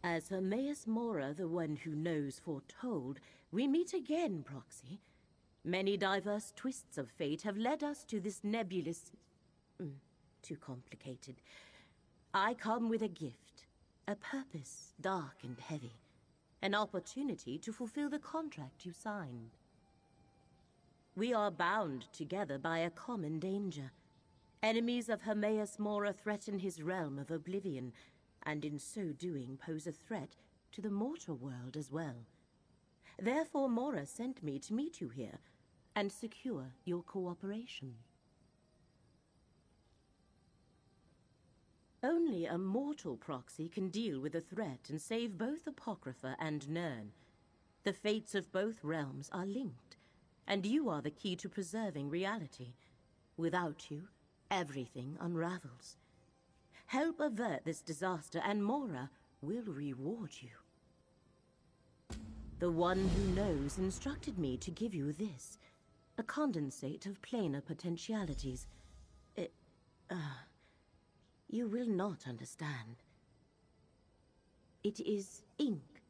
As Hermaeus Mora, the one who knows, foretold, we meet again, Proxy. Many diverse twists of fate have led us to this nebulous... too complicated. I come with a gift, a purpose dark and heavy, an opportunity to fulfill the contract you signed. We are bound together by a common danger. Enemies of Hermaeus Mora threaten his realm of Oblivion, and in so doing pose a threat to the mortal world as well. Therefore Mora sent me to meet you here, and secure your cooperation. Only a mortal Proxy can deal with the threat and save both Apocrypha and Nirn. The fates of both realms are linked, and you are the key to preserving reality. Without you, everything unravels. Help avert this disaster, and Mora will reward you. The one who knows instructed me to give you this, a condensate of planar potentialities. You will not understand. It is ink.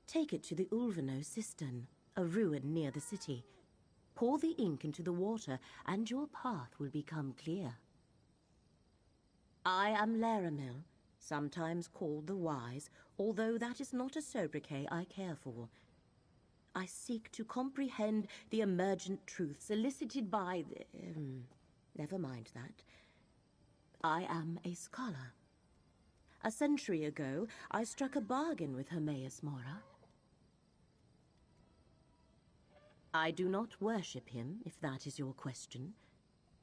Take it to the Ulvano cistern, a ruin near the city. Pour the ink into the water, and your path will become clear. I am Laramil, sometimes called the Wise, although that is not a sobriquet I care for. I seek to comprehend the emergent truths elicited by the... never mind that. I am a scholar. A century ago, I struck a bargain with Hermaeus Mora. I do not worship him, if that is your question.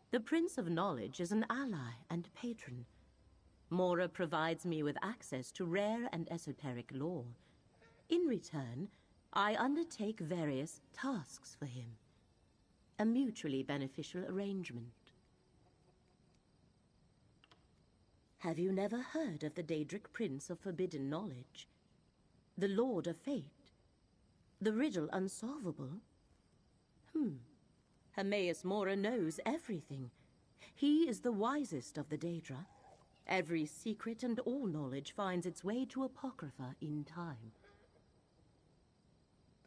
The Prince of Knowledge is an ally and patron. Mora provides me with access to rare and esoteric lore. In return, I undertake various tasks for him. A mutually beneficial arrangement. Have you never heard of the Daedric Prince of Forbidden Knowledge? The Lord of Fate? The riddle unsolvable? Hermaeus Mora knows everything. He is the wisest of the Daedra. Every secret and all knowledge finds its way to Apocrypha in time.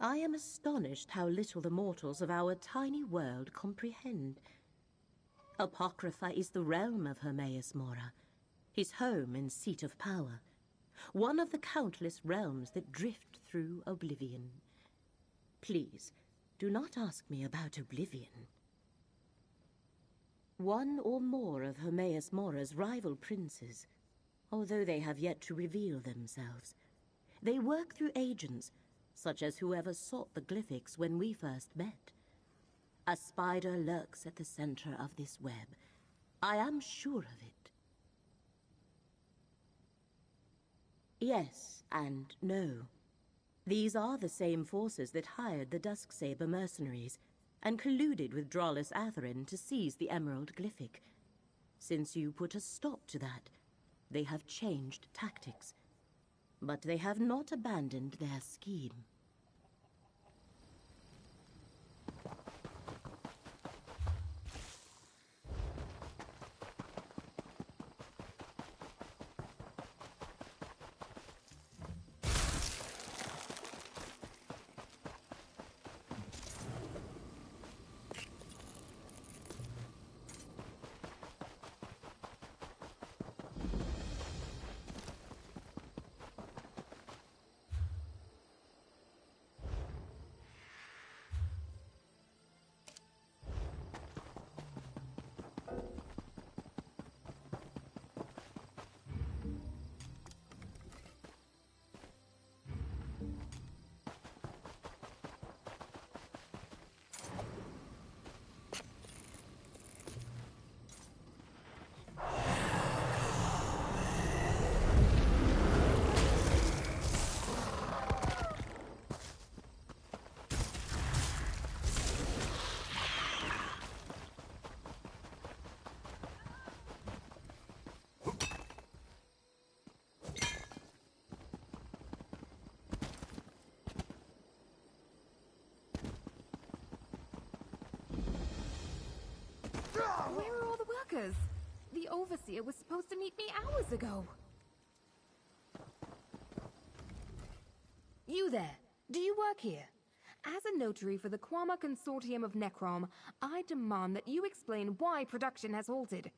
I am astonished how little the mortals of our tiny world comprehend. Apocrypha is the realm of Hermaeus Mora, his home and seat of power, one of the countless realms that drift through Oblivion. Please, do not ask me about Oblivion. One or more of Hermaeus Mora's rival princes, although they have yet to reveal themselves. They work through agents, such as whoever sought the glyphics when we first met. A spider lurks at the center of this web. I am sure of it. Yes and no. These are the same forces that hired the Dusksaber mercenaries and colluded with Drollis Atherin to seize the Emerald Glyphic. Since you put a stop to that, they have changed tactics. But they have not abandoned their scheme. Where are all the workers? The Overseer was supposed to meet me hours ago. You there! Do you work here? As a notary for the Quama Consortium of Necrom, I demand that you explain why production has halted.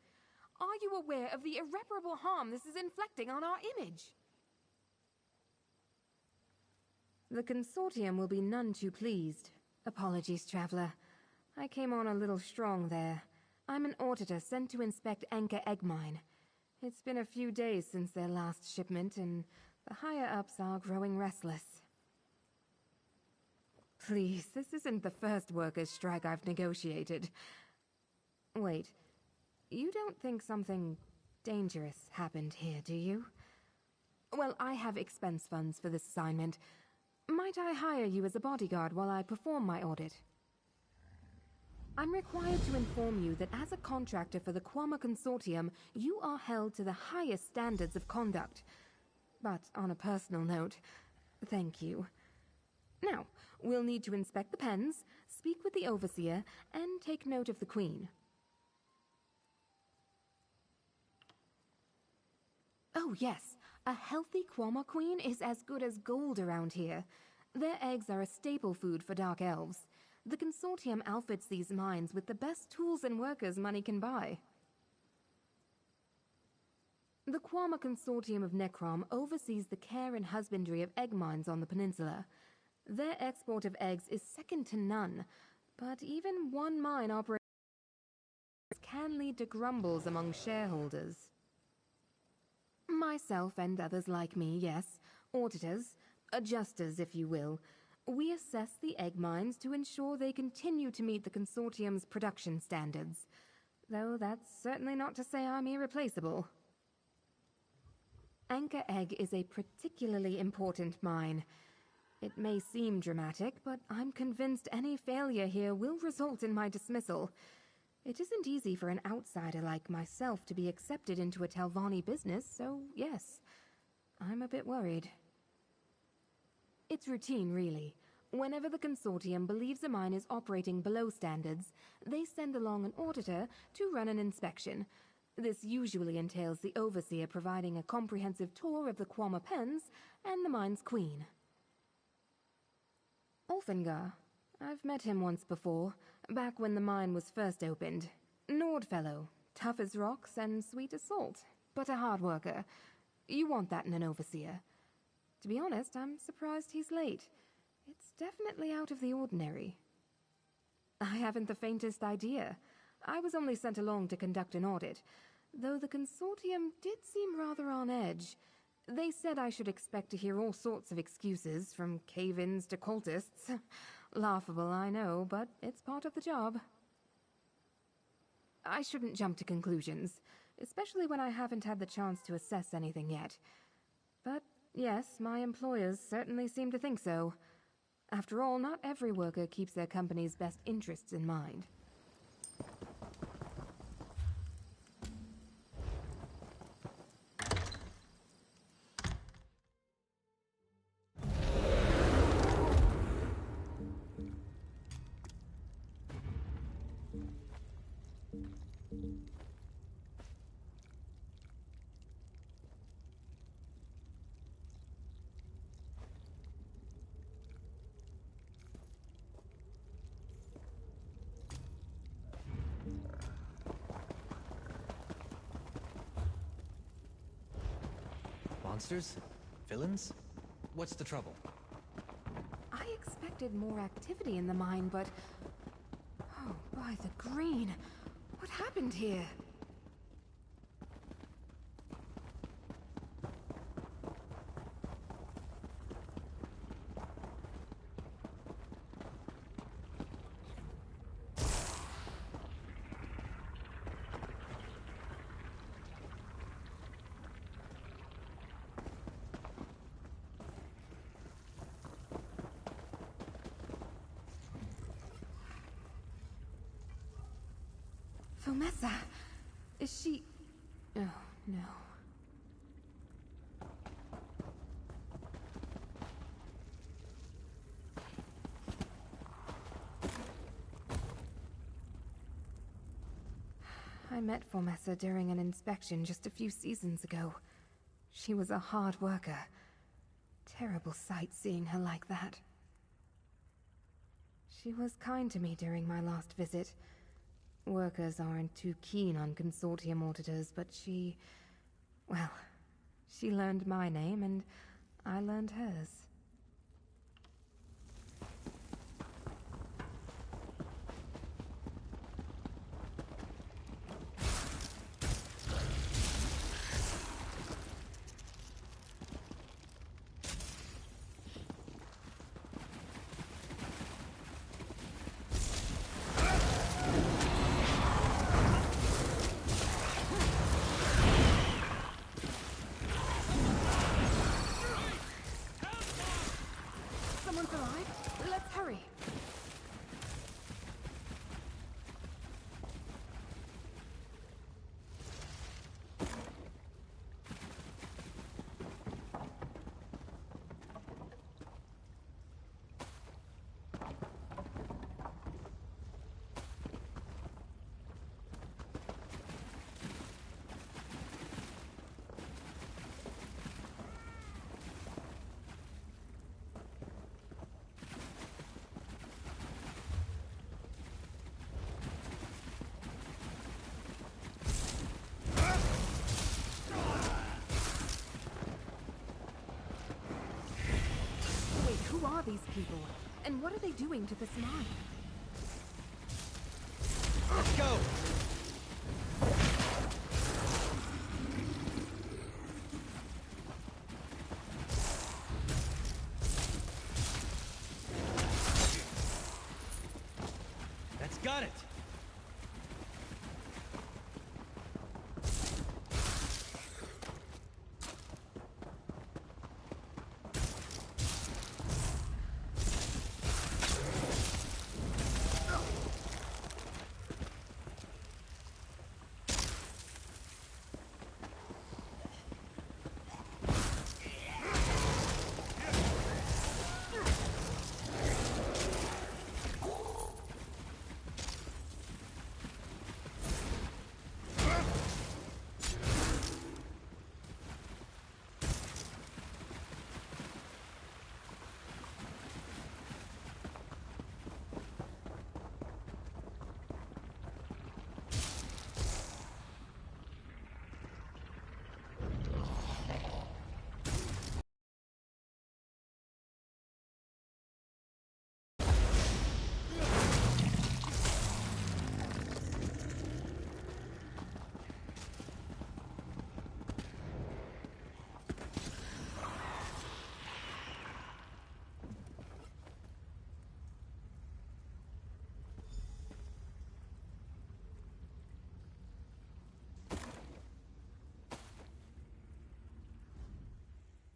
Are you aware of the irreparable harm this is inflicting on our image? The Consortium will be none too pleased. Apologies, Traveler. I came on a little strong there. I'm an auditor sent to inspect Anchor Egg Mine. It's been a few days since their last shipment, and the higher-ups are growing restless. Please, this isn't the first workers' strike I've negotiated. Wait, you don't think something dangerous happened here, do you? Well, I have expense funds for this assignment. Might I hire you as a bodyguard while I perform my audit? I'm required to inform you that as a contractor for the Quama Consortium, you are held to the highest standards of conduct. But on a personal note, thank you. Now, we'll need to inspect the pens, speak with the Overseer, and take note of the Queen. Oh yes, a healthy Quama Queen is as good as gold around here. Their eggs are a staple food for Dark Elves. The Consortium outfits these mines with the best tools and workers money can buy. The Quama Consortium of Necrom oversees the care and husbandry of egg mines on the peninsula. Their export of eggs is second to none, but even one mine operating can lead to grumbles among shareholders. Myself and others like me, yes, auditors, adjusters if you will, we assess the egg mines to ensure they continue to meet the Consortium's production standards. Though that's certainly not to say I'm irreplaceable. Anchor Egg is a particularly important mine. It may seem dramatic, but I'm convinced any failure here will result in my dismissal. It isn't easy for an outsider like myself to be accepted into a Telvanni business, so yes, I'm a bit worried. It's routine, really. Whenever the Consortium believes a mine is operating below standards, they send along an auditor to run an inspection. This usually entails the Overseer providing a comprehensive tour of the Quama pens and the mine's queen. Ulfengar. I've met him once before, back when the mine was first opened. Nord fellow, tough as rocks and sweet as salt, but a hard worker. You want that in an Overseer. To be honest, I'm surprised he's late. It's definitely out of the ordinary. I haven't the faintest idea. I was only sent along to conduct an audit, though the Consortium did seem rather on edge. They said I should expect to hear all sorts of excuses, from cave-ins to cultists. Laughable, I know, but it's part of the job. I shouldn't jump to conclusions, especially when I haven't had the chance to assess anything yet. But yes, my employers certainly seem to think so. After all, not every worker keeps their company's best interests in mind. Monsters? Villains? What's the trouble? I expected more activity in the mine, but... Oh, by the green! What happened here? Fomessa! Is she... Oh, no. I met Fomessa during an inspection just a few seasons ago. She was a hard worker. terrible sight seeing her like that. She was kind to me during my last visit. Workers aren't too keen on consortium auditors, but she... well, she learned my name and I learned hers. Someone's arrived. Let's hurry. Who are these people? And what are they doing to this mine? Let's go! That's got it!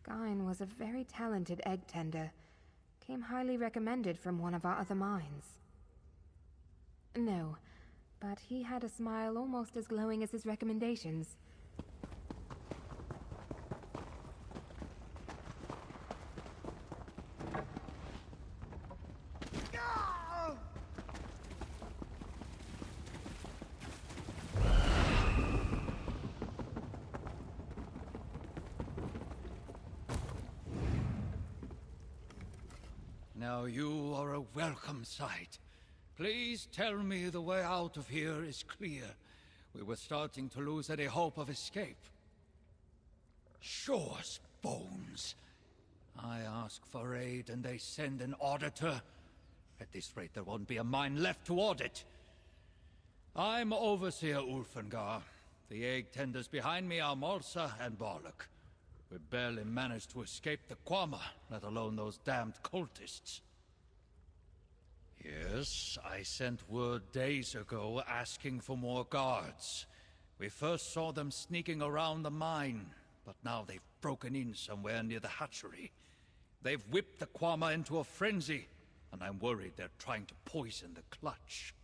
Gyn was a very talented egg tender. Came highly recommended from one of our other mines. No, but he had a smile almost as glowing as his recommendations. Now you are a welcome sight. Please tell me the way out of here is clear. We were starting to lose any hope of escape. Shore's bones. I ask for aid and they send an auditor. At this rate, there won't be a mine left to audit. I'm Overseer Ulfengar. The egg tenders behind me are Malsa and Barlock. We barely managed to escape the Quama, let alone those damned cultists. Yes, I sent word days ago asking for more guards. We first saw them sneaking around the mine, but now they've broken in somewhere near the hatchery. They've whipped the Quama into a frenzy, and I'm worried they're trying to poison the clutch.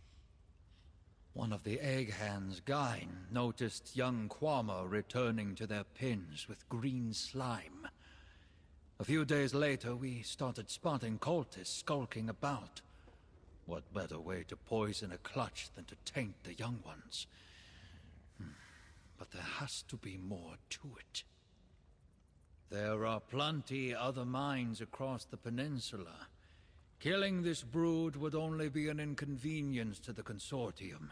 One of the egg hands, Gyn, noticed young Quama returning to their pens with green slime. A few days later, we started spotting cultists skulking about. What better way to poison a clutch than to taint the young ones? But there has to be more to it. There are plenty other mines across the peninsula. Killing this brood would only be an inconvenience to the Consortium.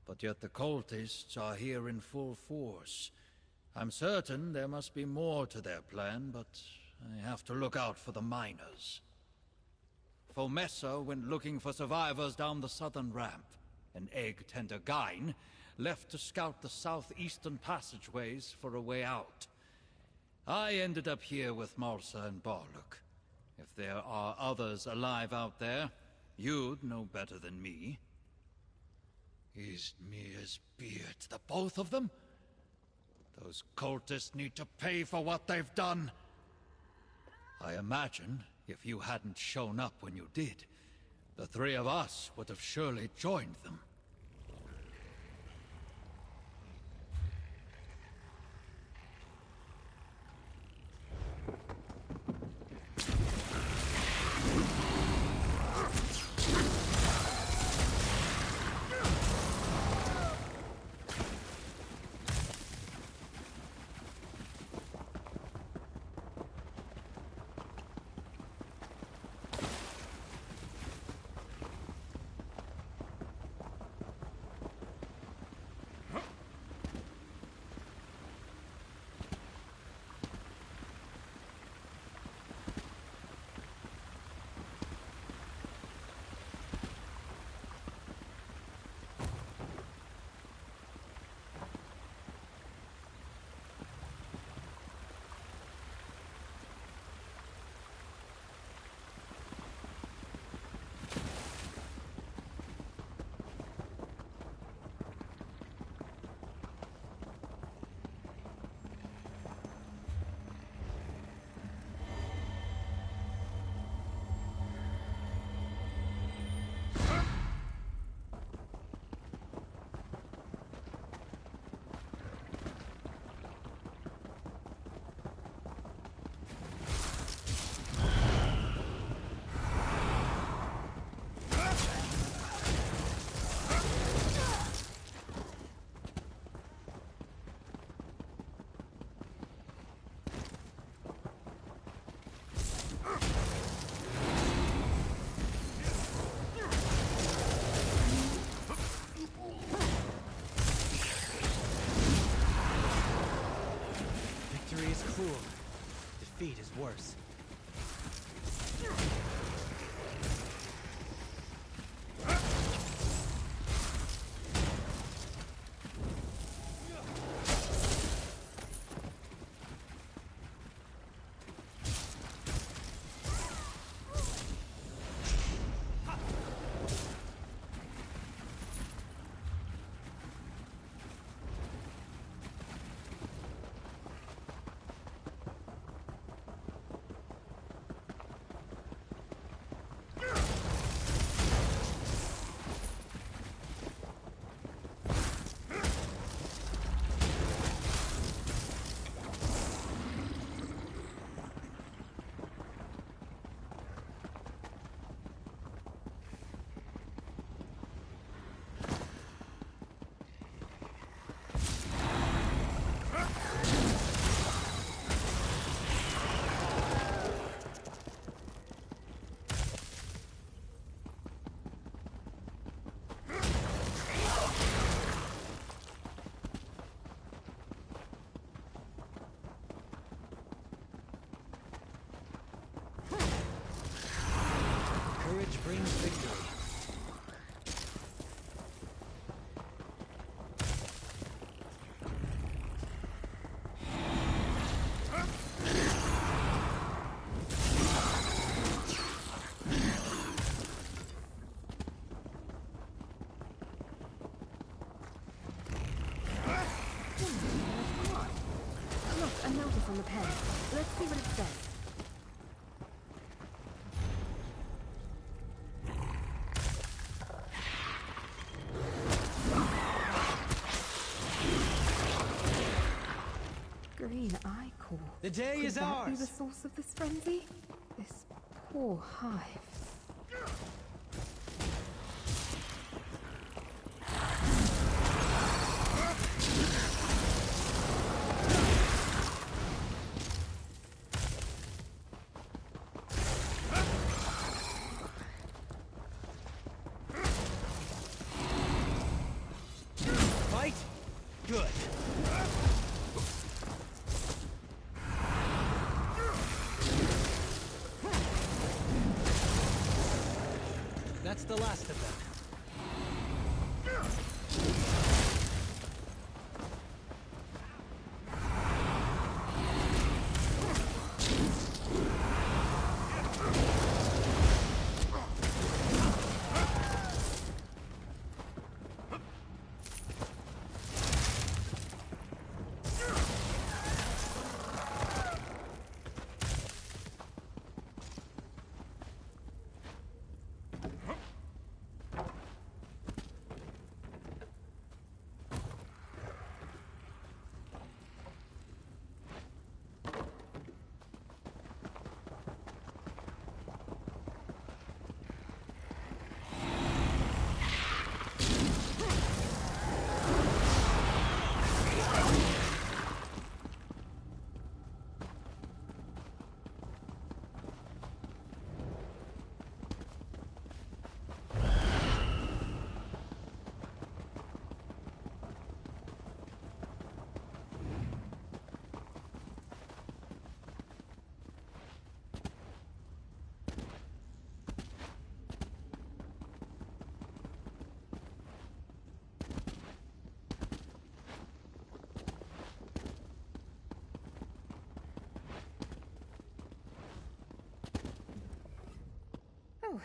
But yet the cultists are here in full force. I'm certain there must be more to their plan, but I have to look out for the miners. Fomessa went looking for survivors down the southern ramp. An egg-tender Gain left to scout the southeastern passageways for a way out. I ended up here with Malsa and Barluk. If there are others alive out there, you'd know better than me. Is Mir's beard the both of them? Those cultists need to pay for what they've done. I imagine if you hadn't shown up when you did, the three of us would have surely joined them. Defeat is worse. Courage brings victory. Look, a notice on the pen. Let's see what it says. Green eye core. The day Could is that ours. be the source of this frenzy? This poor hive. That's the last of them. Oh.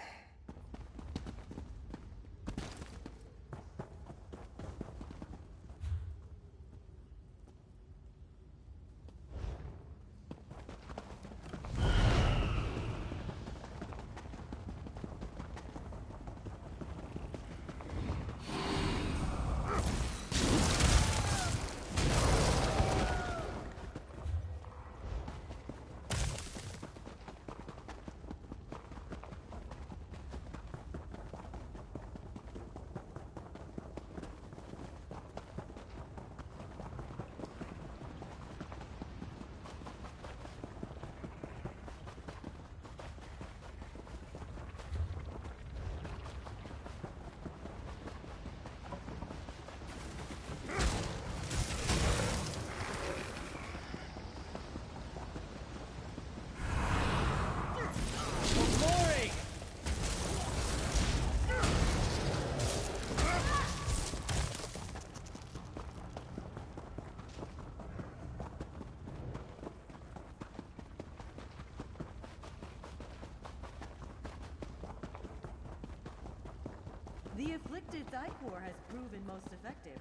The afflicted Thykor has proven most effective.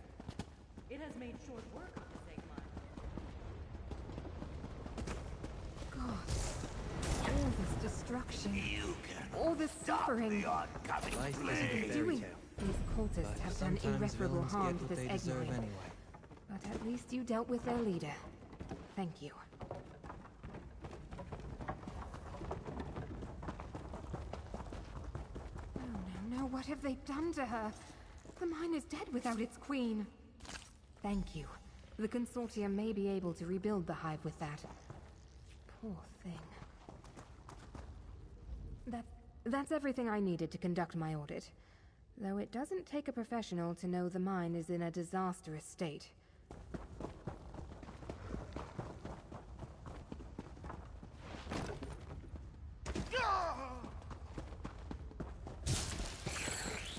It has made short work of the Segmon. God. All this destruction. All this suffering. Life isn't a fairy Doing tale. these cultists have done Sometimes irreparable villains harm get to what this they egg deserve mine. anyway. But at least you dealt with their leader. Thank you. No, what have they done to her? The mine is dead without its queen. Thank you. The consortium may be able to rebuild the hive with that. Poor thing. That's everything I needed to conduct my audit. Though it doesn't take a professional to know the mine is in a disastrous state.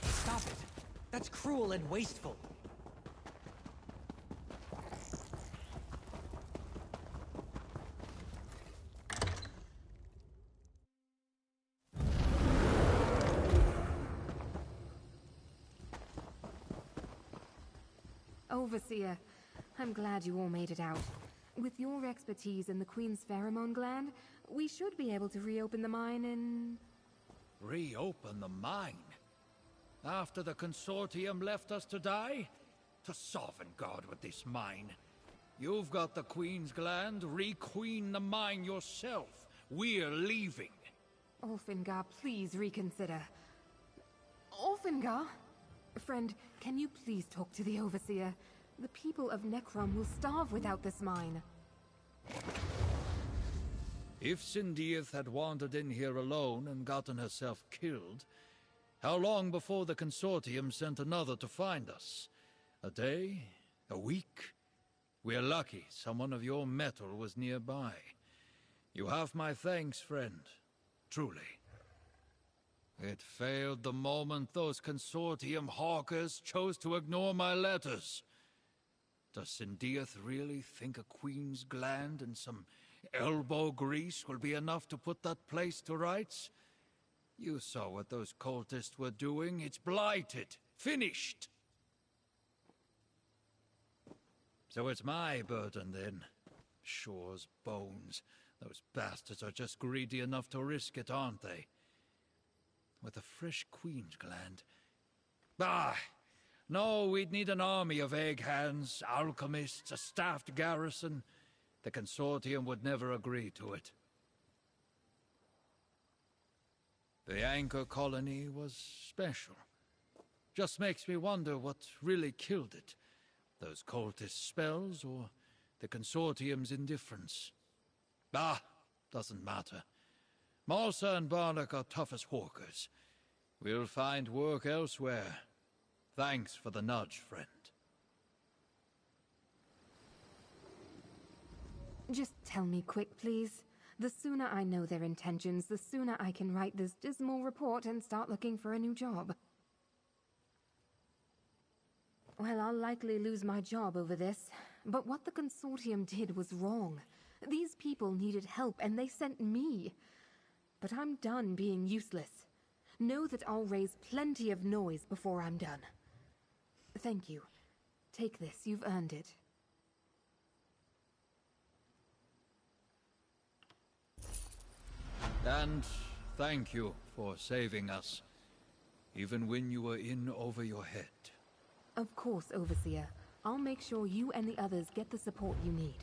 Stop it! That's cruel and wasteful. Overseer, I'm glad you all made it out. With your expertise in the Queen's pheromone gland, we should be able to reopen the mine in... Reopen the mine? After the consortium left us to die? To sovereign God with this mine. You've got the Queen's gland, re-queen the mine yourself. We're leaving. Ulfingar, please reconsider. Ulfingar? Friend, can you please talk to the Overseer? The people of Necrom will starve without this mine. If Sindieth had wandered in here alone and gotten herself killed, how long before the consortium sent another to find us? A day? A week? We're lucky someone of your mettle was nearby. You have my thanks, friend. Truly. It failed the moment those consortium hawkers chose to ignore my letters. Does Sindiath really think a queen's gland and some elbow grease will be enough to put that place to rights? You saw what those cultists were doing. It's blighted. Finished. So it's my burden then. Sure as bones. Those bastards are just greedy enough to risk it, aren't they? With a fresh queen's gland. Bah! No, we'd need an army of egg-hands, alchemists, a staffed garrison. The consortium would never agree to it. The anchor colony was special. Just makes me wonder what really killed it. Those cultist spells or the consortium's indifference. Ah, doesn't matter. Malsa and Barnack are tough as hawkers. We'll find work elsewhere. Thanks for the nudge, friend. Just tell me quick, please. The sooner I know their intentions, the sooner I can write this dismal report and start looking for a new job. Well, I'll likely lose my job over this, but what the consortium did was wrong. These people needed help, and they sent me. But I'm done being useless. Know that I'll raise plenty of noise before I'm done. Thank you. Take this, you've earned it. And thank you for saving us, even when you were in over your head. Of course, Overseer. I'll make sure you and the others get the support you need.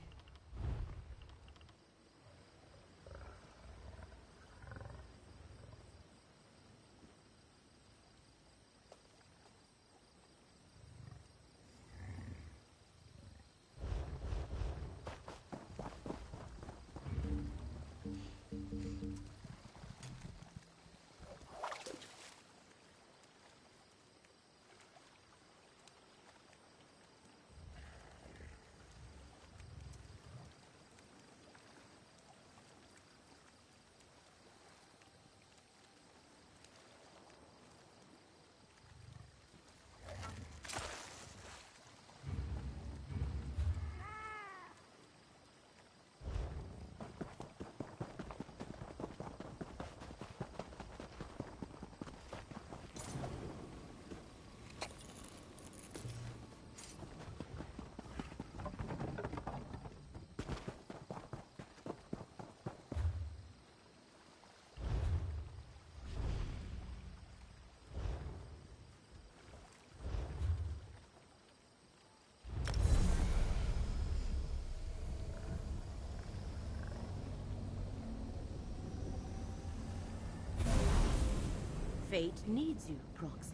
Fate needs you, Proxy.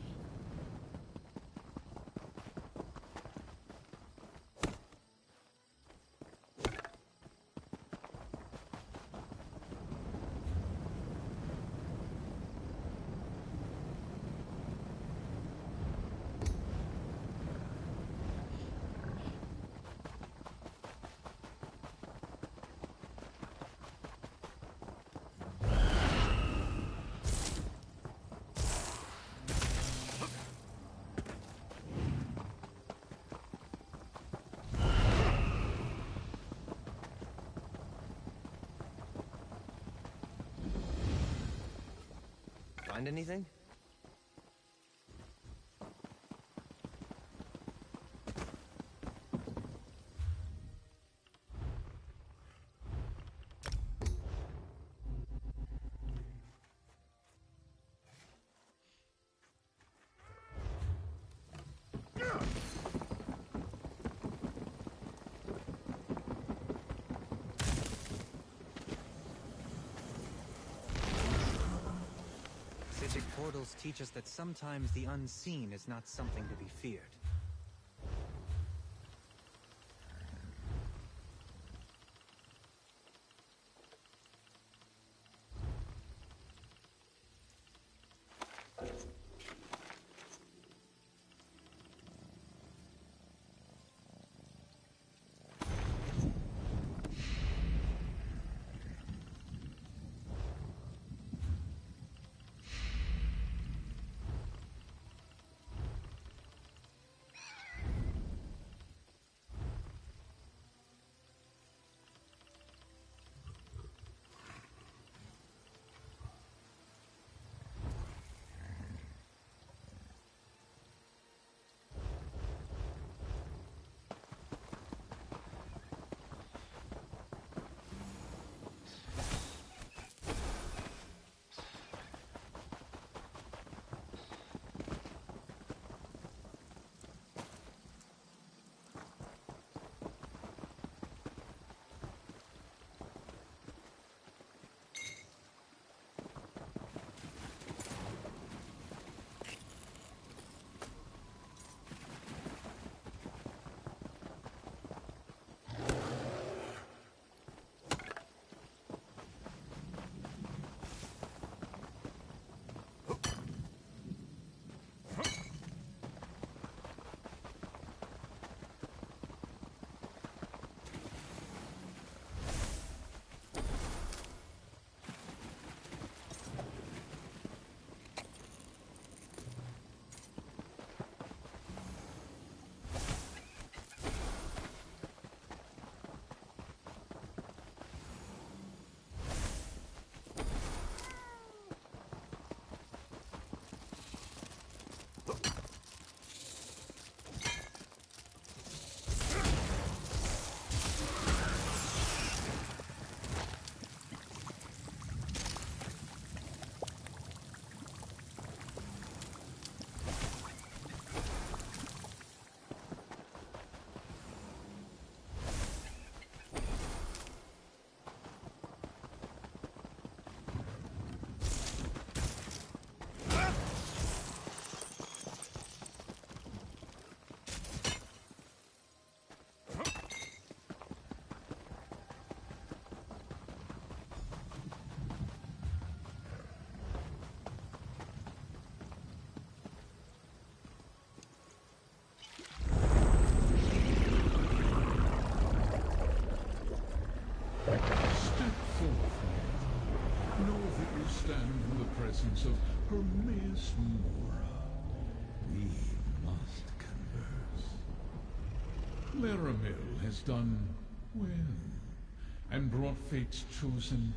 Find anything? Portals teach us that sometimes the unseen is not something to be feared. Laramil has done well, and brought fate's chosen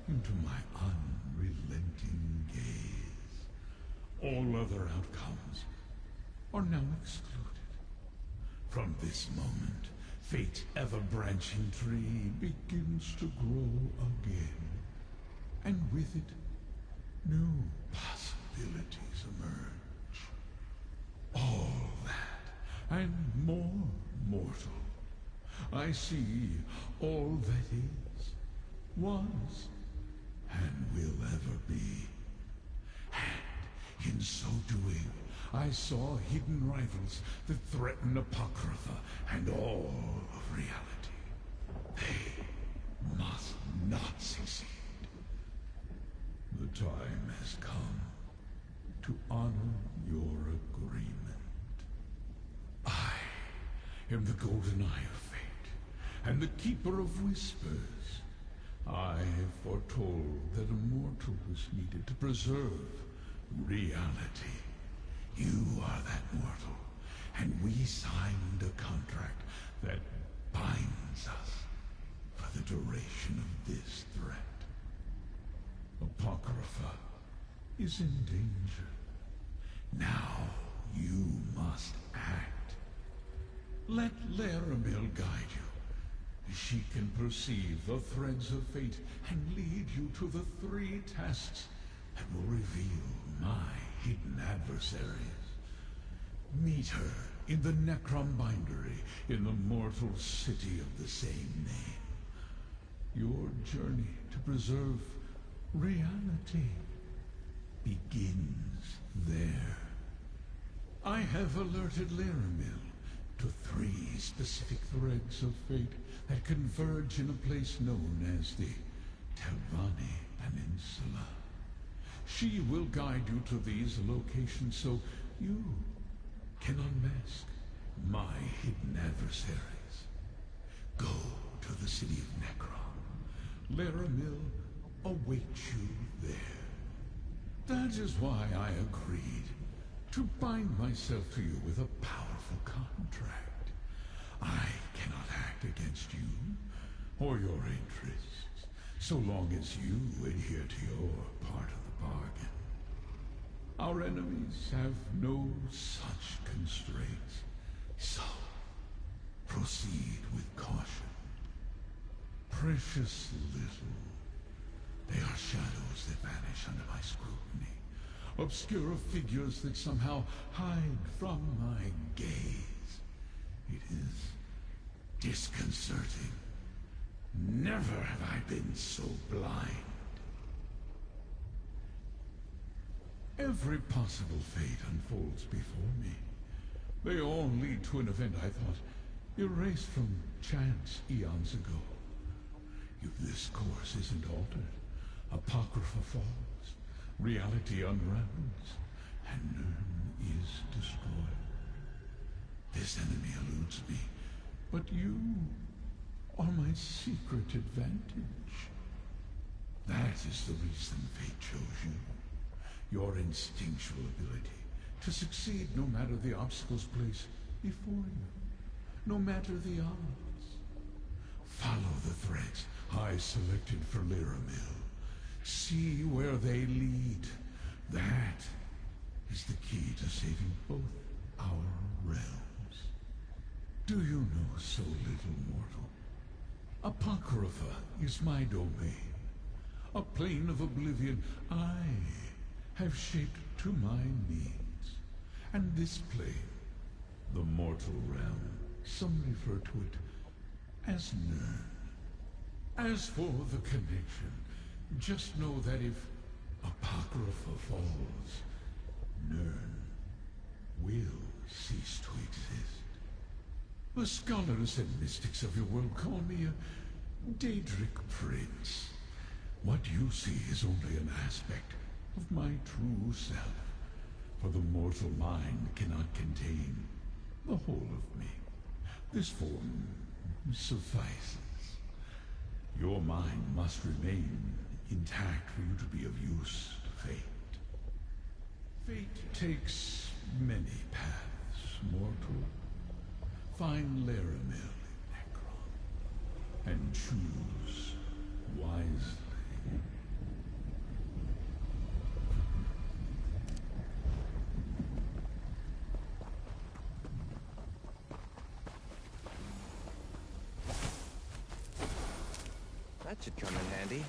into my unrelenting gaze. All other outcomes are now excluded. From this moment, fate's ever-branching tree begins to grow again, and with it, new possibilities emerge. All that, and more mortal. I see all that is, was, and will ever be. And in so doing, I saw hidden rivals that threaten Apocrypha and all of reality. They must not succeed. The time has come to honor your agreement. I am the golden eye of fate, and the keeper of whispers. I have foretold that a mortal was needed to preserve reality. You are that mortal, and we signed a contract that binds us for the duration of this threat. Apocrypha is in danger. Now you must act. Let Laramil guide you. She can perceive the threads of fate and lead you to the 3 tests that will reveal my hidden adversaries. Meet her in the Necrom bindery in the mortal city of the same name. Your journey to preserve reality begins there. I have alerted Laramil to 3 specific threads of fate that converge in a place known as the Telvanni Peninsula. She will guide you to these locations so you can unmask my hidden adversaries. Go to the city of Necrom. Laramil awaits you there. That is why I agreed to bind myself to you with a powerful contract. I cannot act against you or your interests so long as you adhere to your part of the bargain. Our enemies have no such constraints, so proceed with caution. Precious little. They are shadows that vanish under my scrutiny, obscure figures that somehow hide from my gaze. It is disconcerting. Never have I been so blind. Every possible fate unfolds before me. They all lead to an event I thought erased from chance eons ago. If this course isn't altered, Apocrypha falls, reality unravels, and Nirn is destroyed. This enemy eludes me, but you are my secret advantage. That is the reason fate chose you. Your instinctual ability to succeed no matter the obstacles placed before you, no matter the odds. Follow the threads I selected for Laramil. See where they lead. That is the key to saving both our realms. Do you know so little, mortal? Apocrypha is my domain. A plane of Oblivion I have shaped to my needs. And this plane, the mortal realm, some refer to it as Nirn. As for the connection, just know that if Apocrypha falls, Nirn will cease to exist. The scholars and mystics of your world call me a Daedric prince. What you see is only an aspect of my true self, for the mortal mind cannot contain the whole of me. This form suffices. Your mind must remain intact for you to be of use to fate. Fate takes many paths, mortal. Find Laramil choose wisely. That should come in handy.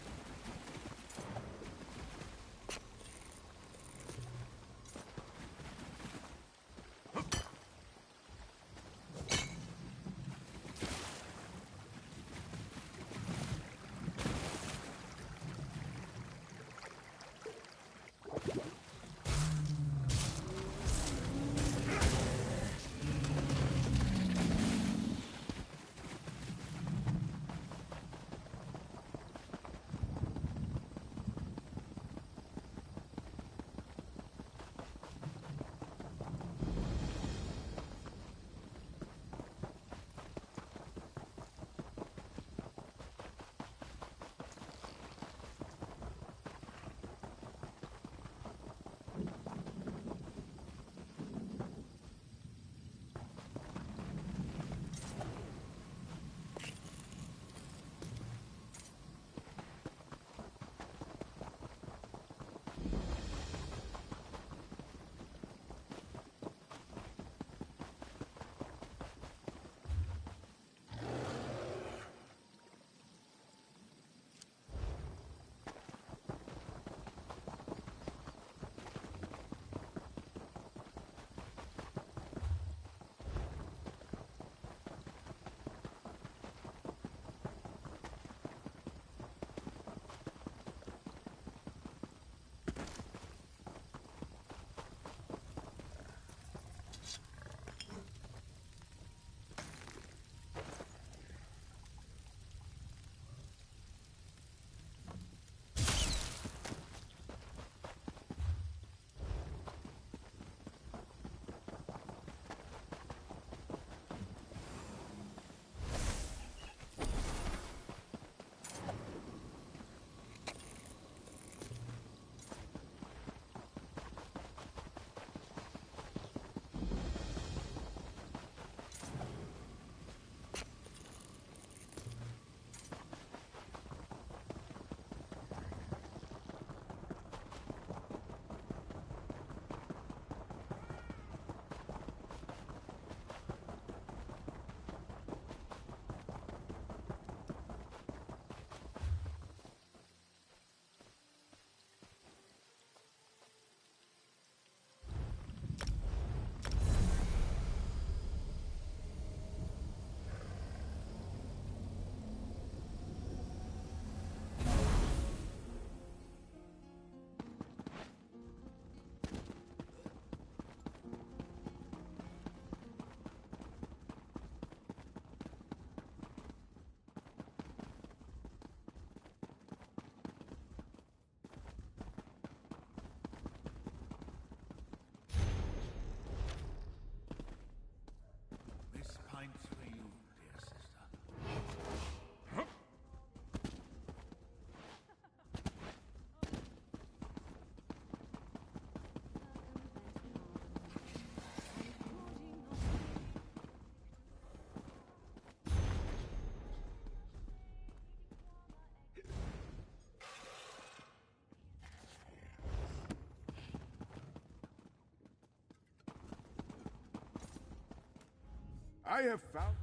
I have found...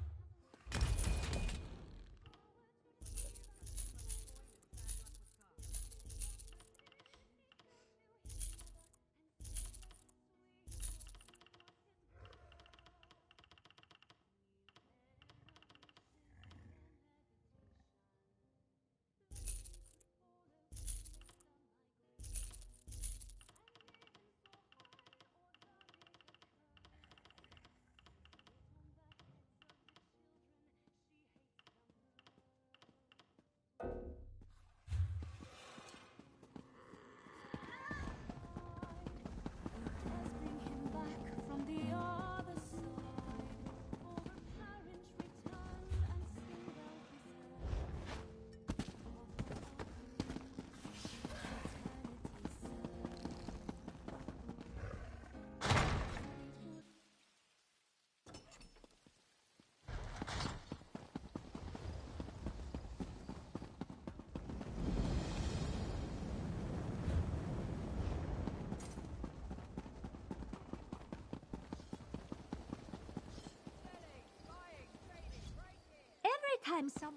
time some...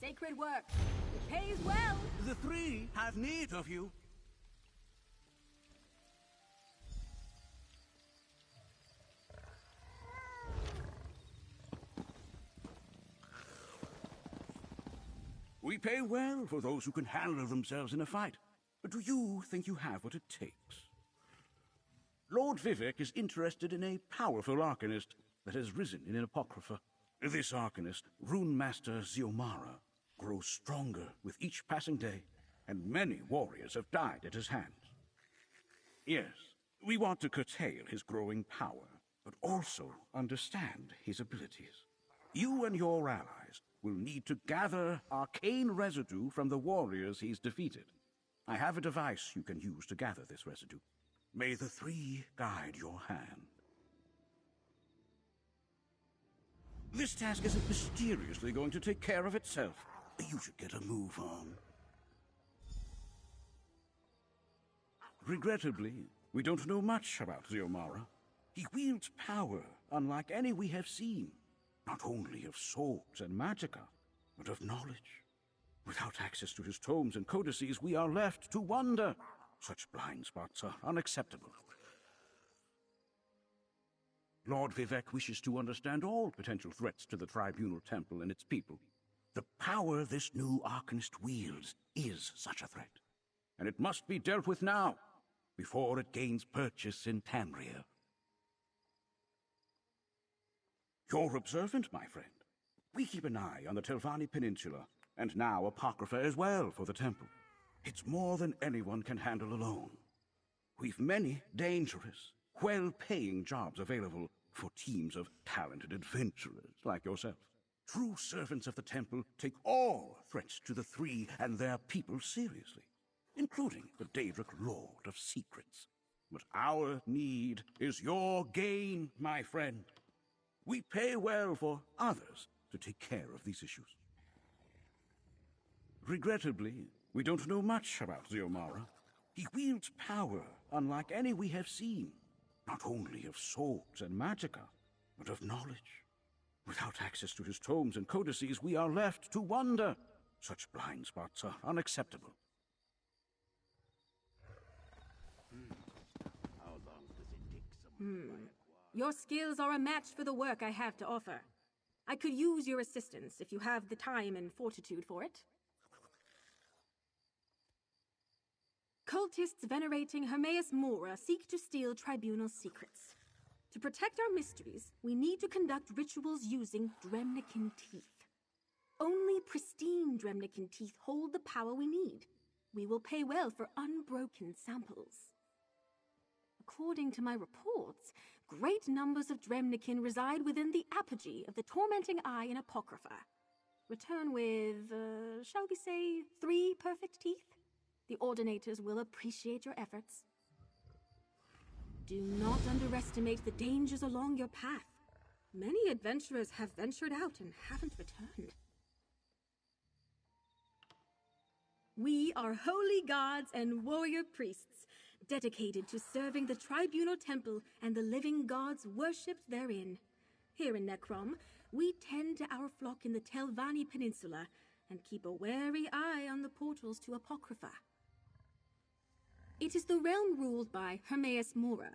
Sacred work. It pays well. The three have need of you. We pay well for those who can handle themselves in a fight. But do you think you have what it takes? Lord Vivek is interested in a powerful arcanist that has risen in an apocrypha. This arcanist, Rune Master Xiomara, grows stronger with each passing day, and many warriors have died at his hands. Yes, we want to curtail his growing power, but also understand his abilities. You and your allies will need to gather arcane residue from the warriors he's defeated. I have a device you can use to gather this residue. May the three guide your hand. This task isn't mysteriously going to take care of itself. You should get a move on. Regrettably, we don't know much about Xiomara. He wields power unlike any we have seen. Not only of swords and magicka, but of knowledge. Without access to his tomes and codices, we are left to wonder. Such blind spots are unacceptable. Lord Vivek wishes to understand all potential threats to the Tribunal Temple and its people. The power this new Arcanist wields is such a threat, and it must be dealt with now, before it gains purchase in Tamriel. You're observant, my friend. We keep an eye on the Telvanni Peninsula, and now Apocrypha as well for the temple. It's more than anyone can handle alone. We've many dangerous, well-paying jobs available for teams of talented adventurers like yourself. True servants of the temple take all threats to the three and their people seriously, including the Daedric Lord of Secrets. But our need is your gain, my friend. We pay well for others to take care of these issues. Regrettably, we don't know much about Xiomara. He wields power unlike any we have seen, not only of swords and magicka, but of knowledge. Without access to his tomes and codices, we are left to wonder. Such blind spots are unacceptable. How long does it take someone? Your skills are a match for the work I have to offer. I could use your assistance if you have the time and fortitude for it. Cultists venerating Hermaeus Mora seek to steal Tribunal secrets. To protect our mysteries, we need to conduct rituals using Dremnikin teeth. Only pristine Dremnikin teeth hold the power we need. We will pay well for unbroken samples. According to my reports, great numbers of Dremnikin reside within the apogee of the Tormenting Eye in Apocrypha. Return with, shall we say, 3 perfect teeth? The Ordinators will appreciate your efforts. Do not underestimate the dangers along your path. Many adventurers have ventured out and haven't returned. We are holy gods and warrior priests, dedicated to serving the Tribunal Temple and the living gods worshipped therein. Here in Necrom, we tend to our flock in the Telvanni Peninsula and keep a wary eye on the portals to Apocrypha. It is the realm ruled by Hermaeus Mora,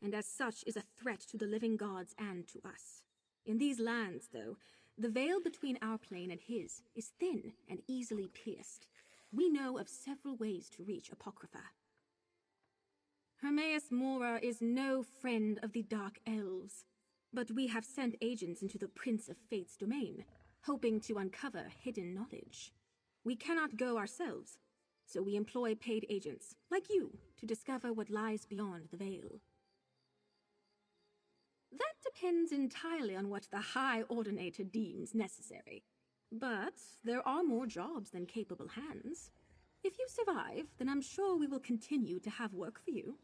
and as such is a threat to the living gods and to us. In these lands, though, the veil between our plane and his is thin and easily pierced. We know of several ways to reach Apocrypha. Hermaeus Mora is no friend of the Dark Elves, but we have sent agents into the Prince of Fate's domain, hoping to uncover hidden knowledge. We cannot go ourselves, so we employ paid agents, like you, to discover what lies beyond the veil. That depends entirely on what the High Ordinator deems necessary. But there are more jobs than capable hands. If you survive, then I'm sure we will continue to have work for you.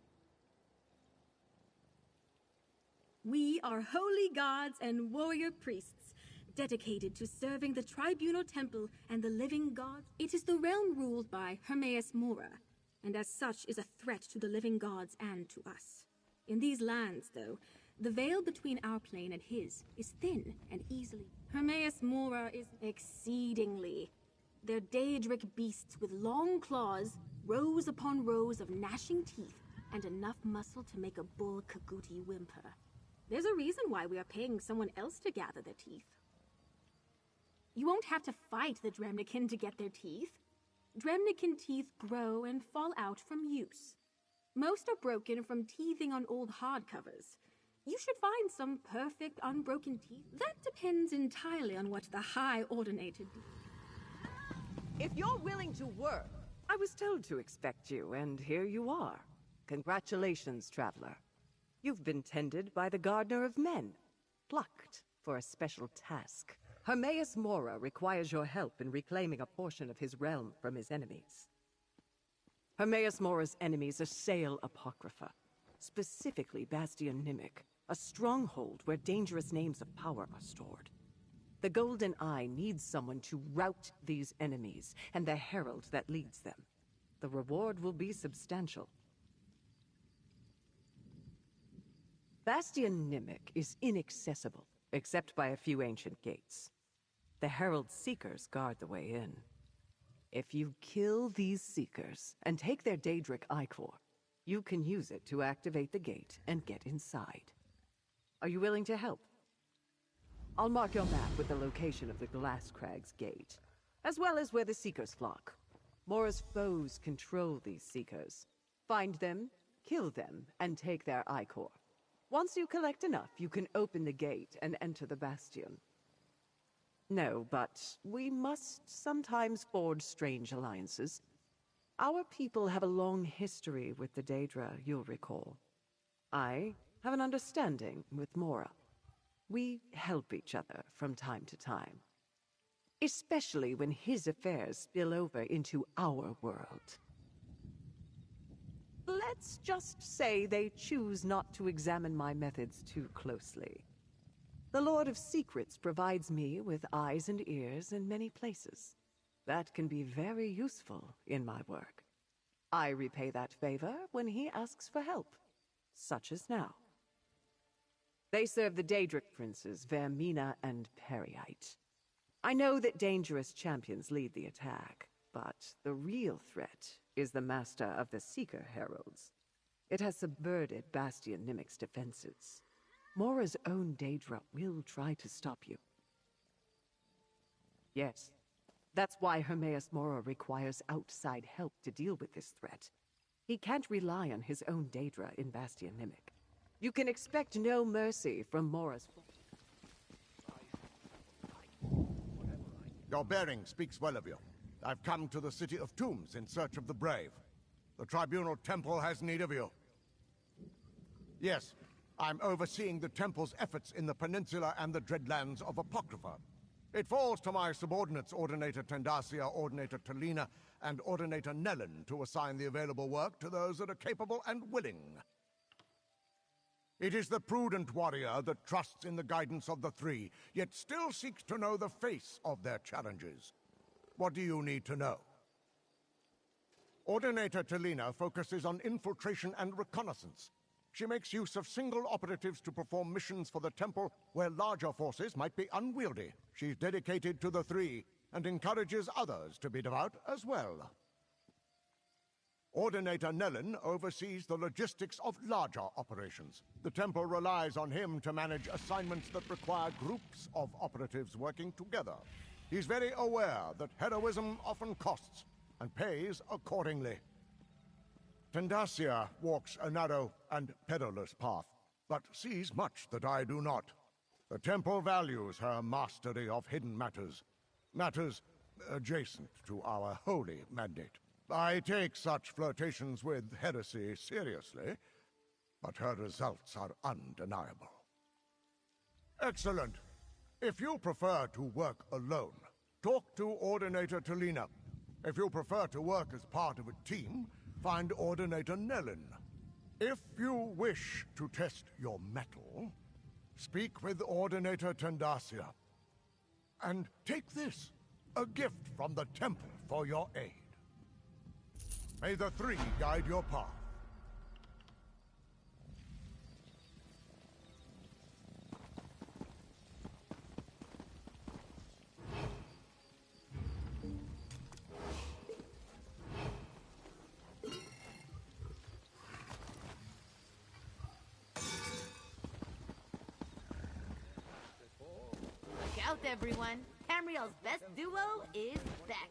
We are holy gods and warrior priests, dedicated to serving the Tribunal Temple and the living gods. It is the realm ruled by Hermaeus Mora, and as such is a threat to the living gods and to us. In these lands, though, the veil between our plane and his is thin and easily. Hermaeus Mora is exceedingly. They're Daedric beasts with long claws, rows upon rows of gnashing teeth, and enough muscle to make a bull Kaguti whimper. There's a reason why we are paying someone else to gather their teeth. You won't have to fight the Dremnikin to get their teeth. Dremnikin teeth grow and fall out from use. Most are broken from teething on old hardcovers. You should find some perfect, unbroken teeth. That depends entirely on what the High Ordinator do. If you're willing to work, I was told to expect you, and here you are. Congratulations, traveler. You've been tended by the Gardener of Men, plucked for a special task. Hermaeus Mora requires your help in reclaiming a portion of his realm from his enemies. Hermaeus Mora's enemies assail Apocrypha, specifically Bastion Nimic, a stronghold where dangerous names of power are stored. The Golden Eye needs someone to rout these enemies, and the herald that leads them. The reward will be substantial. Bastion Nimic is inaccessible, except by a few ancient gates. The Herald Seekers guard the way in. If you kill these Seekers and take their Daedric Ichor, you can use it to activate the gate and get inside. Are you willing to help? I'll mark your map with the location of the Glass Crag's gate, as well as where the Seekers flock. Mora's foes control these Seekers. Find them, kill them, and take their Ichor. Once you collect enough, you can open the gate and enter the Bastion. No, but we must sometimes forge strange alliances. Our people have a long history with the Daedra, you'll recall. I have an understanding with Mora. We help each other from time to time. Especially when his affairs spill over into our world. Let's just say they choose not to examine my methods too closely. The Lord of Secrets provides me with eyes and ears in many places. That can be very useful in my work. I repay that favor when he asks for help, such as now. They serve the Daedric princes, Vermina and Periite. I know that dangerous champions lead the attack, but the real threat is the master of the Seeker Heralds. It has subverted Bastion Nimic's defenses. Mora's own Daedra will try to stop you. Yes, that's why Hermaeus Mora requires outside help to deal with this threat. He can't rely on his own Daedra in Bastion Nimic. You can expect no mercy from Mora's... Your bearing speaks well of you. I've come to the City of Tombs in search of the brave. The Tribunal Temple has need of you. Yes, I'm overseeing the Temple's efforts in the Peninsula and the Dreadlands of Apocrypha. It falls to my subordinates, Ordinator Tendacia, Ordinator Talina, and Ordinator Nellen, to assign the available work to those that are capable and willing. It is the prudent warrior that trusts in the guidance of the three, yet still seeks to know the face of their challenges. What do you need to know? Ordinator Talina focuses on infiltration and reconnaissance. She makes use of single operatives to perform missions for the Temple where larger forces might be unwieldy. She's dedicated to the three and encourages others to be devout as well. Ordinator Nellen oversees the logistics of larger operations. The Temple relies on him to manage assignments that require groups of operatives working together. He's very aware that heroism often costs, and pays accordingly. Tendacia walks a narrow and perilous path, but sees much that I do not. The Temple values her mastery of hidden matters, matters adjacent to our holy mandate. I take such flirtations with heresy seriously, but her results are undeniable. Excellent. If you prefer to work alone, talk to Ordinator Talina. If you prefer to work as part of a team, find Ordinator Nellen. If you wish to test your mettle, speak with Ordinator Tendacia. And take this, a gift from the Temple for your aid. May the three guide your path. everyone. Tamriel's best duo is back.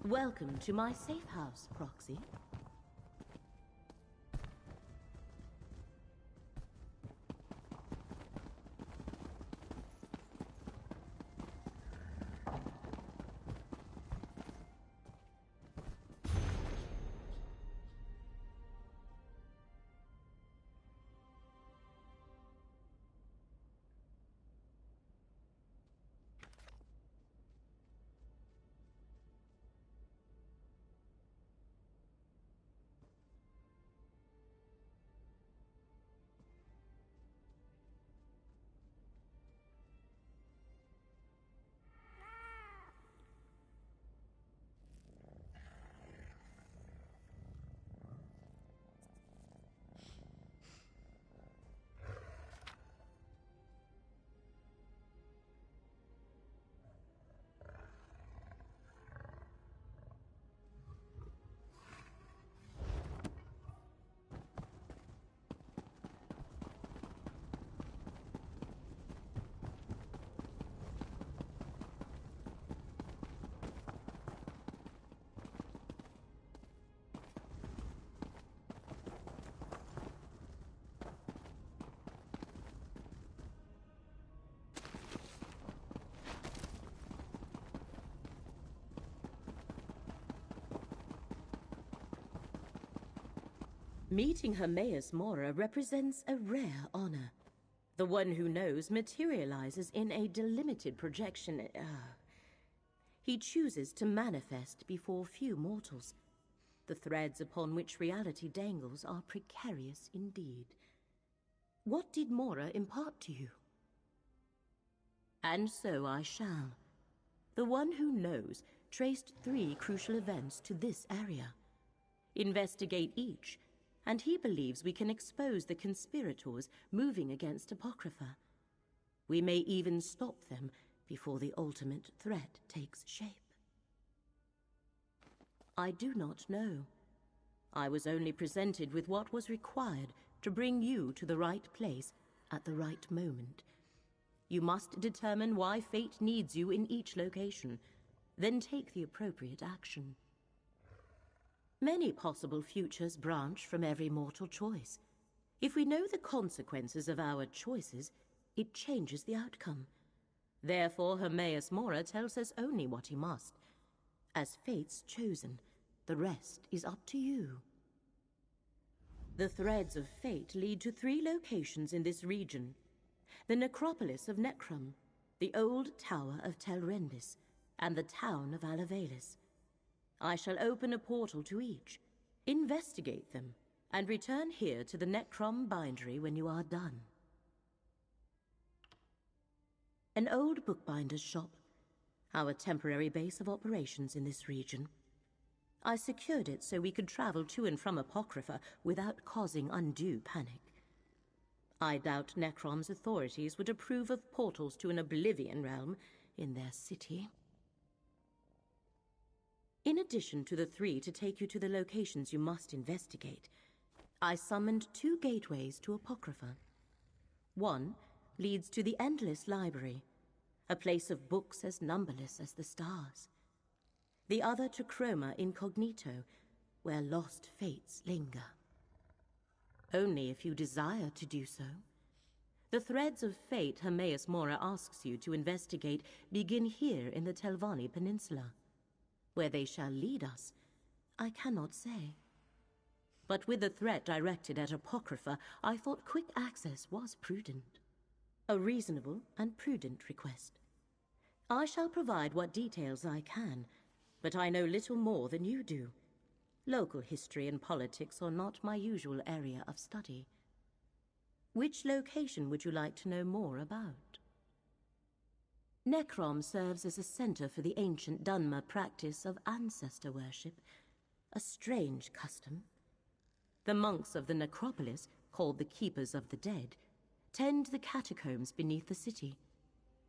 Welcome to my safe house, Proxy. Meeting Hermaeus Mora represents a rare honor. The one who knows materializes in a delimited projection. He chooses to manifest before few mortals. The threads upon which reality dangles are precarious indeed. What did Mora impart to you? And so I shall. The one who knows traced 3 crucial events to this area. Investigate each, and he believes we can expose the conspirators moving against Apocrypha. We may even stop them before the ultimate threat takes shape. I do not know. I was only presented with what was required to bring you to the right place at the right moment. You must determine why fate needs you in each location, then take the appropriate action. Many possible futures branch from every mortal choice. If we know the consequences of our choices, it changes the outcome. Therefore, Hermaeus Mora tells us only what he must. As fate's chosen, the rest is up to you. The threads of fate lead to 3 locations in this region. The necropolis of Necrom, the old tower of Telvanni, and the town of Alavelis. I shall open a portal to each, investigate them, and return here to the Necrom bindery when you are done. An old bookbinder's shop, our temporary base of operations in this region. I secured it so we could travel to and from Apocrypha without causing undue panic. I doubt Necrom's authorities would approve of portals to an Oblivion realm in their city. In addition to the 3 to take you to the locations you must investigate, I summoned 2 gateways to Apocrypha. One leads to the Endless Library, a place of books as numberless as the stars. The other to Chroma Incognito, where lost fates linger. Only if you desire to do so. The threads of fate Hermaeus Mora asks you to investigate begin here in the Telvanni Peninsula. Where they shall lead us, I cannot say. But with the threat directed at Apocrypha, I thought quick access was prudent. A reasonable and prudent request. I shall provide what details I can, but I know little more than you do. Local history and politics are not my usual area of study. Which location would you like to know more about? Necrom serves as a center for the ancient Dunmer practice of ancestor worship, a strange custom. The monks of the necropolis, called the Keepers of the Dead, tend the catacombs beneath the city.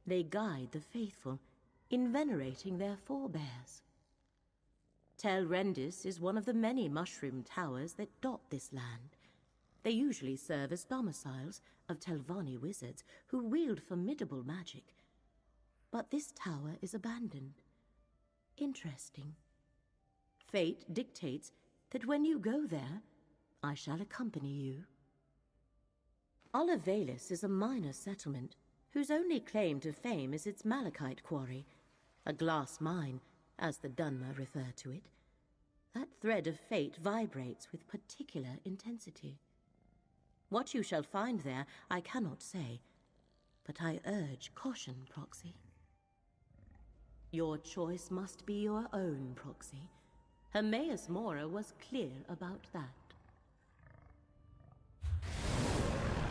They guide the faithful in venerating their forebears. Tel Rendis is one of the many mushroom towers that dot this land. They usually serve as domiciles of Telvanni wizards who wield formidable magic. But this tower is abandoned. Interesting. Fate dictates that when you go there, I shall accompany you. Olivalis is a minor settlement whose only claim to fame is its malachite quarry, a glass mine, as the Dunmer refer to it. That thread of fate vibrates with particular intensity. What you shall find there, I cannot say, but I urge caution, Proxy. Your choice must be your own, Proxy. Hermaeus Mora was clear about that.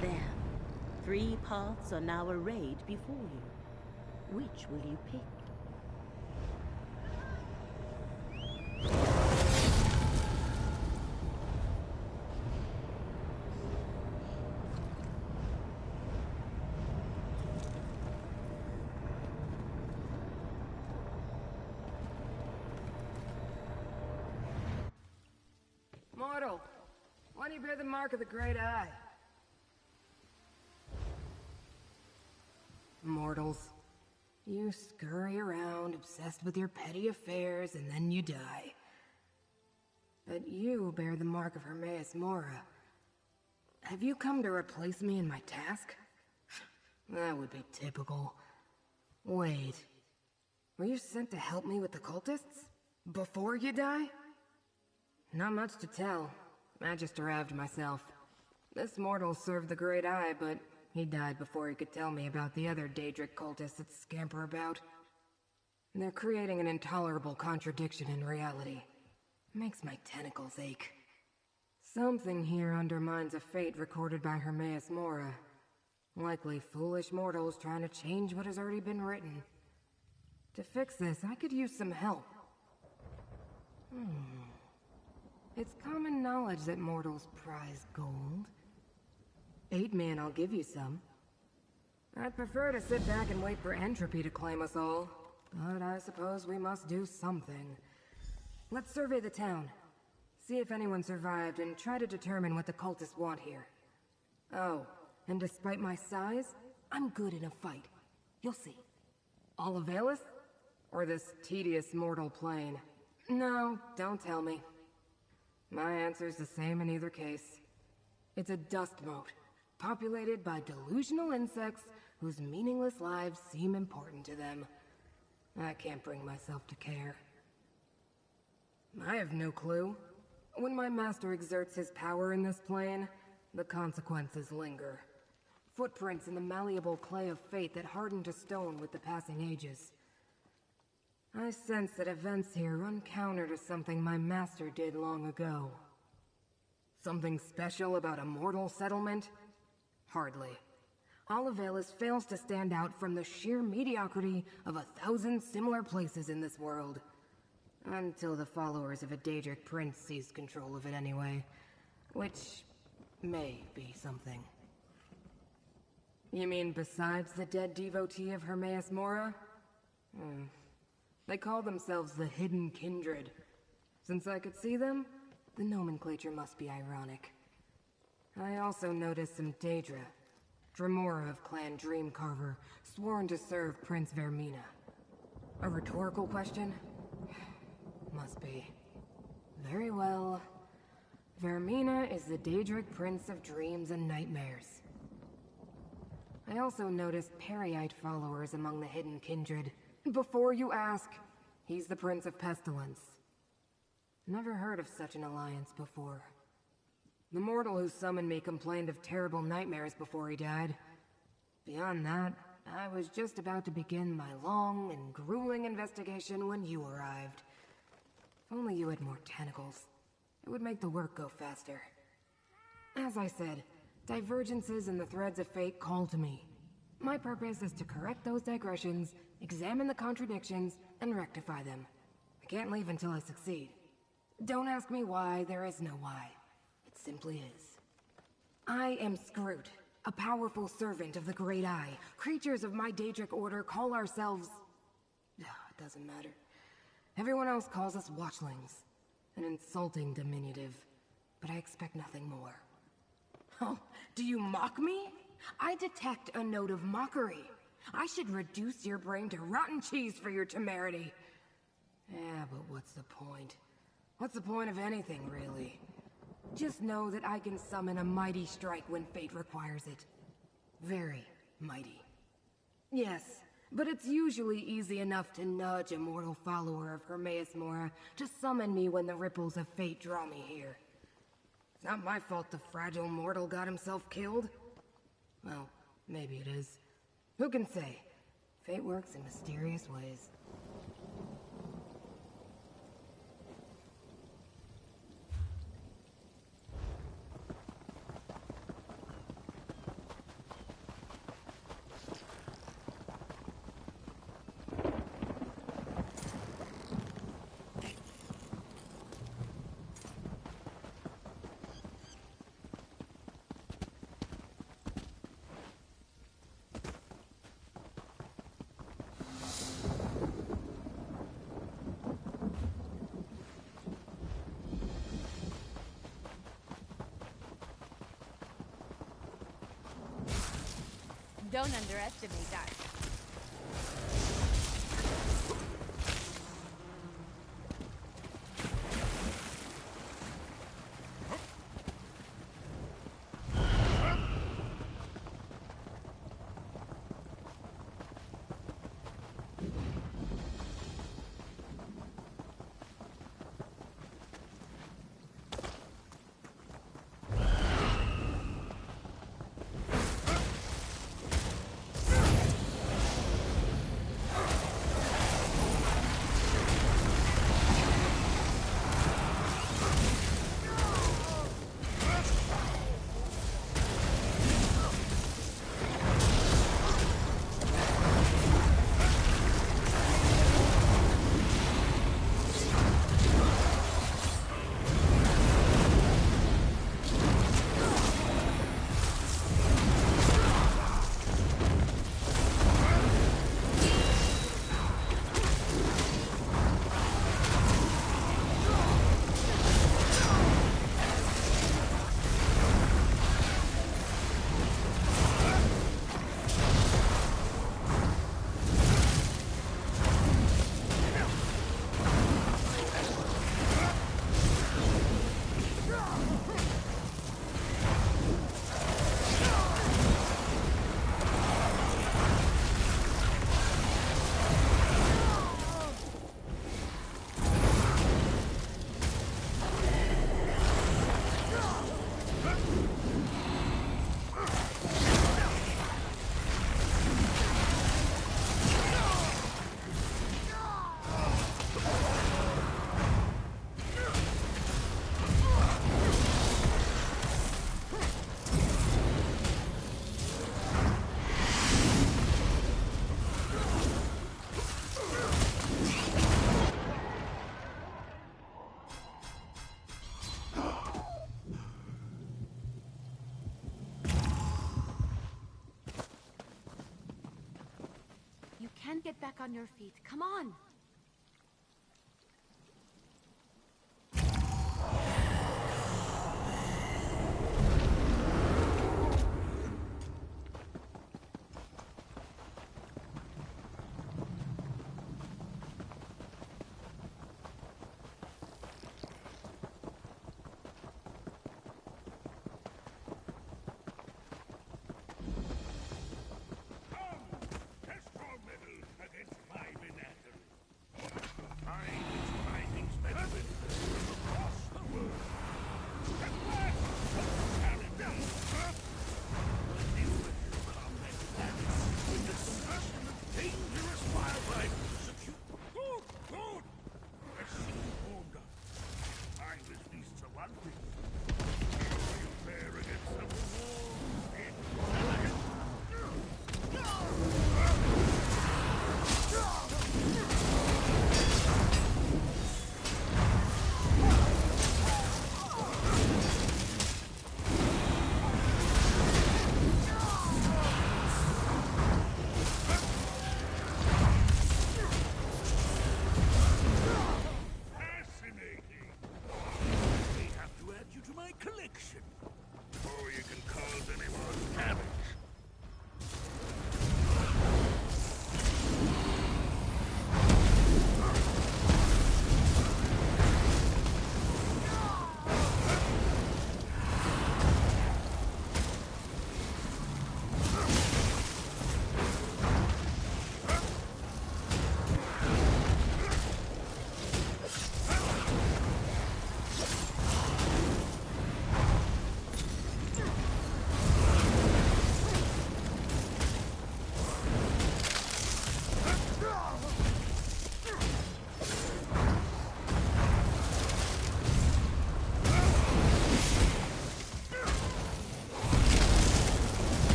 There. 3 paths are now arrayed before you. Which will you pick? Mortal, why do you bear the mark of the Great Eye? Mortals, you scurry around obsessed with your petty affairs and then you die. But you bear the mark of Hermaeus Mora. Have you come to replace me in my task? That would be typical. Wait, were you sent to help me with the cultists? Before you die? Not much to tell. I just arrived myself. This mortal served the Great Eye, but he died before he could tell me about the other Daedric cultists that scamper about. They're creating an intolerable contradiction in reality. Makes my tentacles ache. Something here undermines a fate recorded by Hermaeus Mora. Likely foolish mortals trying to change what has already been written. To fix this, I could use some help. It's common knowledge that mortals prize gold. 8 men, I'll give you some. I'd prefer to sit back and wait for entropy to claim us all, but I suppose we must do something. Let's survey the town. See if anyone survived and try to determine what the cultists want here. Oh, and despite my size, I'm good in a fight. You'll see. Olivalis? Or this tedious mortal plane? No, don't tell me. My answer's the same in either case. It's a dust mote, populated by delusional insects whose meaningless lives seem important to them. I can't bring myself to care. I have no clue. When my master exerts his power in this plane, the consequences linger. Footprints in the malleable clay of fate that harden to stone with the passing ages. I sense that events here run counter to something my master did long ago. Something special about a mortal settlement? Hardly. Olivalis fails to stand out from the sheer mediocrity of 1,000 similar places in this world. Until the followers of a Daedric prince seized control of it anyway. Which may be something. You mean besides the dead devotee of Hermaeus Mora? They call themselves the Hidden Kindred. Since I could see them, the nomenclature must be ironic. I also noticed some Daedra. Dremora of Clan Dreamcarver, sworn to serve Prince Vermina. A rhetorical question? Must be. Very well. Vermina is the Daedric Prince of Dreams and Nightmares. I also noticed Periite followers among the Hidden Kindred. Before you ask, he's the Prince of Pestilence. Never heard of such an alliance before. The mortal who summoned me complained of terrible nightmares before he died. Beyond that, I was just about to begin my long and grueling investigation when you arrived. If only you had more tentacles. It would make the work go faster. As I said, divergences in the threads of fate call to me. My purpose is to correct those digressions, examine the contradictions, and rectify them. I can't leave until I succeed. Don't ask me why, there is no why. It simply is. I am Scroot, a powerful servant of the Great Eye. Creatures of my Daedric order call ourselves... It doesn't matter. Everyone else calls us Watchlings. An insulting diminutive, but I expect nothing more. Oh, do you mock me? I detect a note of mockery. I should reduce your brain to rotten cheese for your temerity. Yeah, but what's the point? What's the point of anything, really? Just know that I can summon a mighty strike when fate requires it. Very mighty. Yes, but it's usually easy enough to nudge a mortal follower of Hermaeus Mora to summon me when the ripples of fate draw me here. It's not my fault the fragile mortal got himself killed. Well, maybe it is. Who can say? Fate works in mysterious ways. Don't underestimate us. get back on your feet. Come on.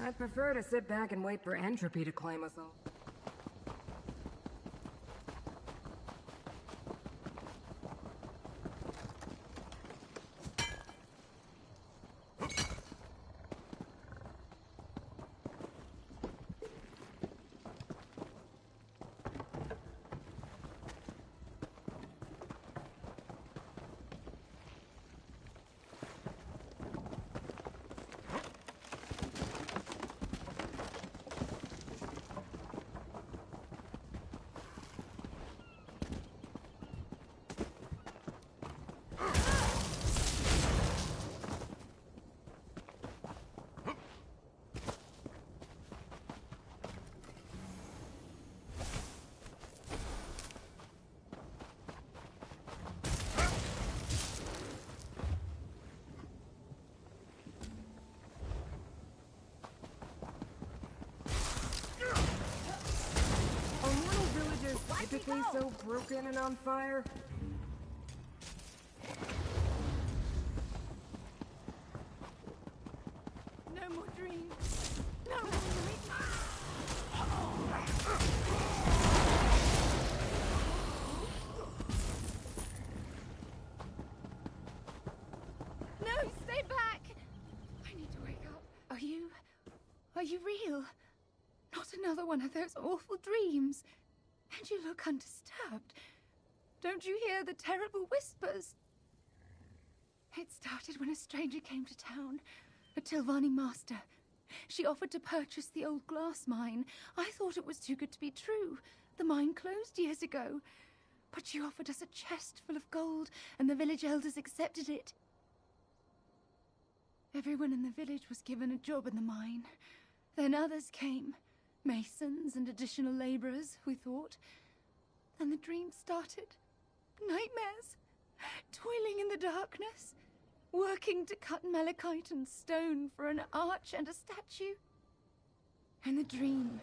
I'd prefer to sit back and wait for entropy to claim us all. Typically so broken and on fire? No more dreams. No more dreams. No, stay back! I need to wake up. Are you real? Not another one of those awful dreams. And you look undisturbed. Don't you hear the terrible whispers? It started when a stranger came to town, a Telvanni master. She offered to purchase the old glass mine. I thought it was too good to be true. The mine closed years ago. But she offered us a chest full of gold, and the village elders accepted it. Everyone in the village was given a job in the mine. Then others came. Masons and additional laborers, we thought. And the dream started. Nightmares. Toiling in the darkness. Working to cut malachite and stone for an arch and a statue. In the dream,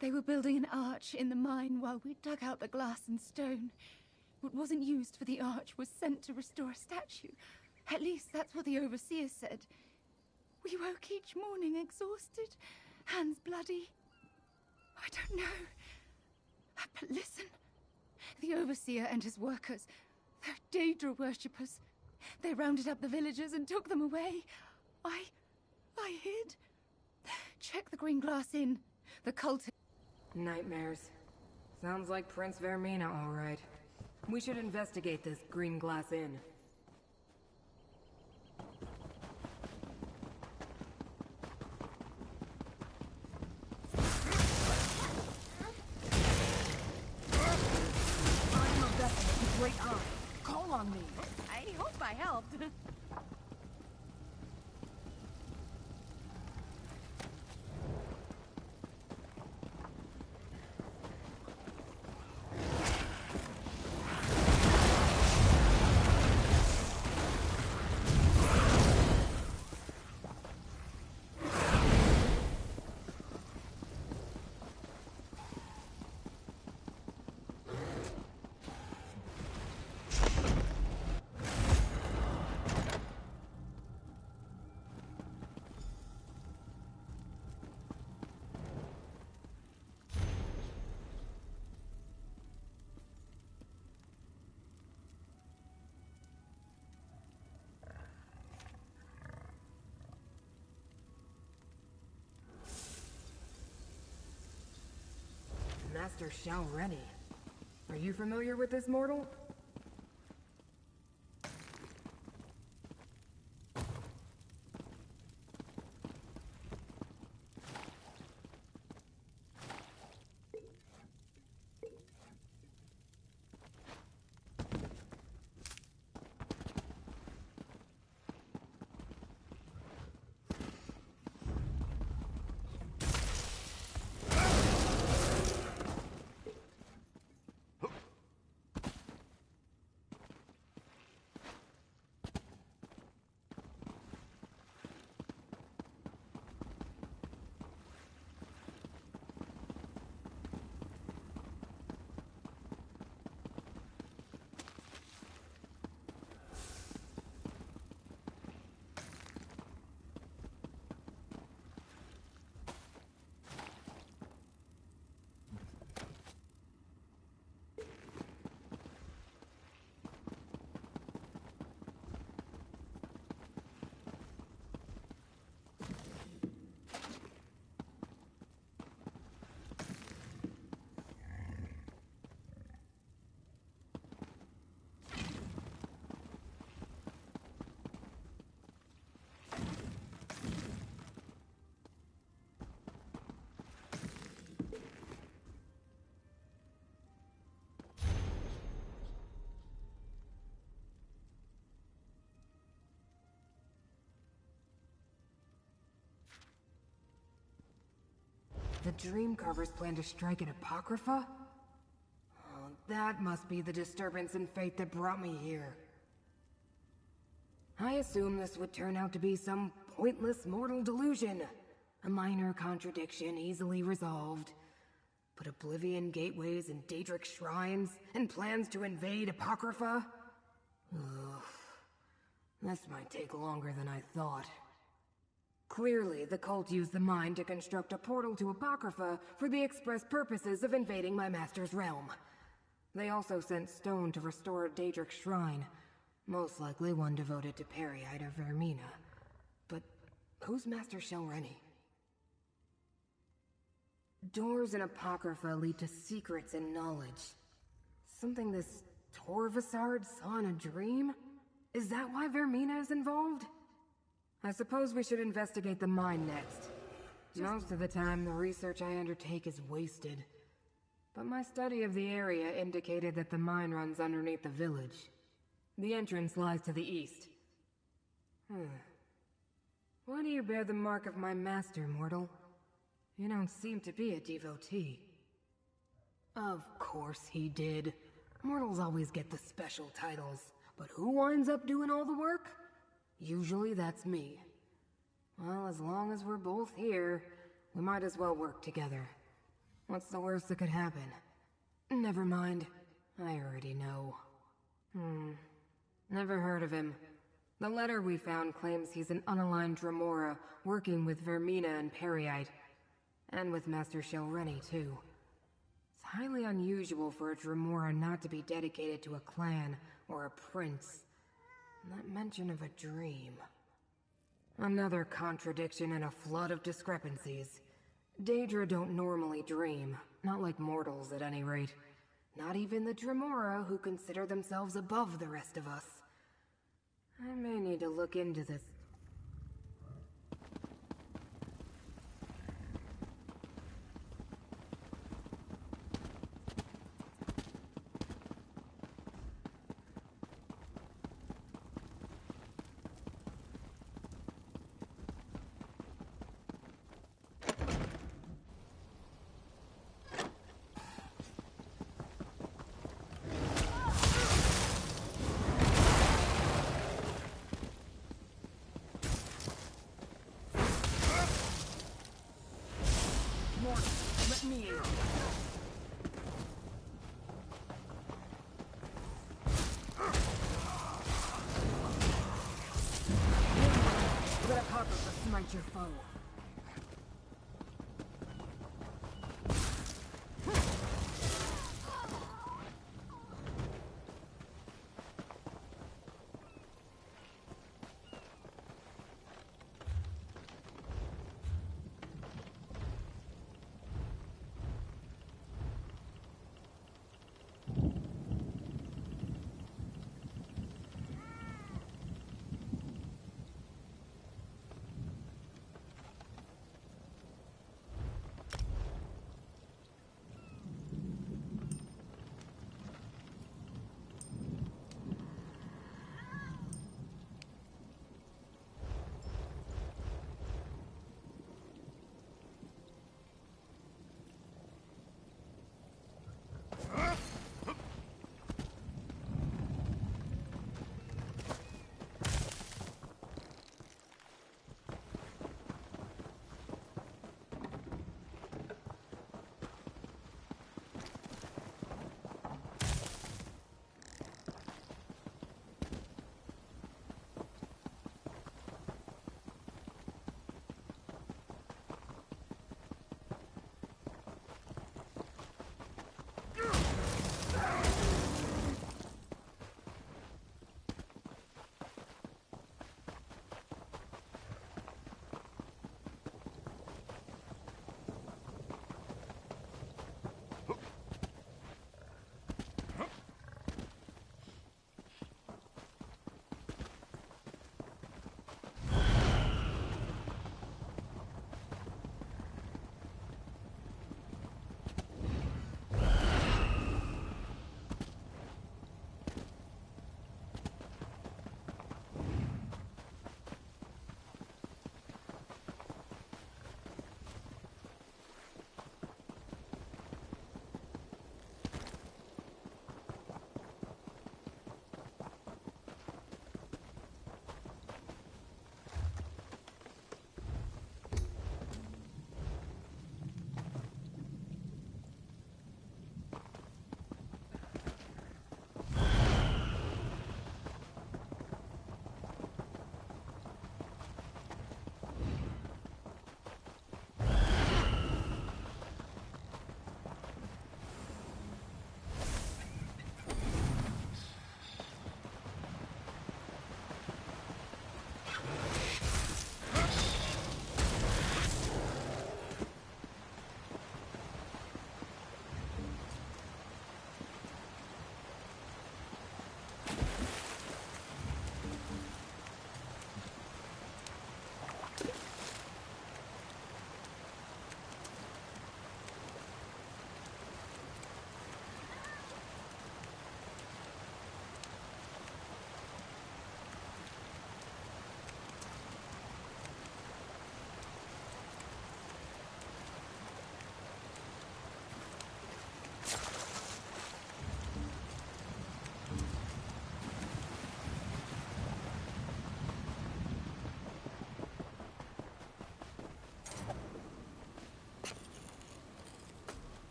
they were building an arch in the mine while we dug out the glass and stone. What wasn't used for the arch was sent to restore a statue. At least that's what the overseer said. We woke each morning exhausted, hands bloody. I don't know. But listen. The overseer and his workers, they're Daedra worshippers. They rounded up the villagers and took them away. I hid. Check the green glass inn. The cult... Nightmares. Sounds like Prince Vermina, all right. We should investigate this green glass inn. Great on. Call on me. I hope I helped. Master Shalreni. Are you familiar with this mortal? The Dreamcarvers plan to strike at Apocrypha? Oh, that must be the disturbance in fate that brought me here. I assumed this would turn out to be some pointless mortal delusion. A minor contradiction easily resolved. But Oblivion gateways and Daedric shrines, and plans to invade Apocrypha? Ugh. This might take longer than I thought. Clearly, the cult used the mind to construct a portal to Apocrypha for the express purposes of invading my master's realm. They also sent stone to restore a Daedric shrine, most likely one devoted to Periite or Vermina. But who's Master Shelreni? Doors in Apocrypha lead to secrets and knowledge. Something this Torvasard saw in a dream? Is that why Vermina is involved? I suppose we should investigate the mine next. Most of the time, the research I undertake is wasted. But my study of the area indicated that the mine runs underneath the village. The entrance lies to the east. Why do you bear the mark of my master, mortal? You don't seem to be a devotee. Of course he did. Mortals always get the special titles. But who winds up doing all the work? Usually that's me. Well, as long as we're both here, we might as well work together. What's the worst that could happen? Never mind. I already know. Never heard of him. The letter we found claims he's an unaligned Dremora working with Vermina and Periite. And with Master Shelreni, too. It's highly unusual for a Dremora not to be dedicated to a clan or a prince. Not mention of a dream. Another contradiction and a flood of discrepancies. Daedra don't normally dream. Not like mortals, at any rate. Not even the Dremora, who consider themselves above the rest of us. I may need to look into this. Smite your foe.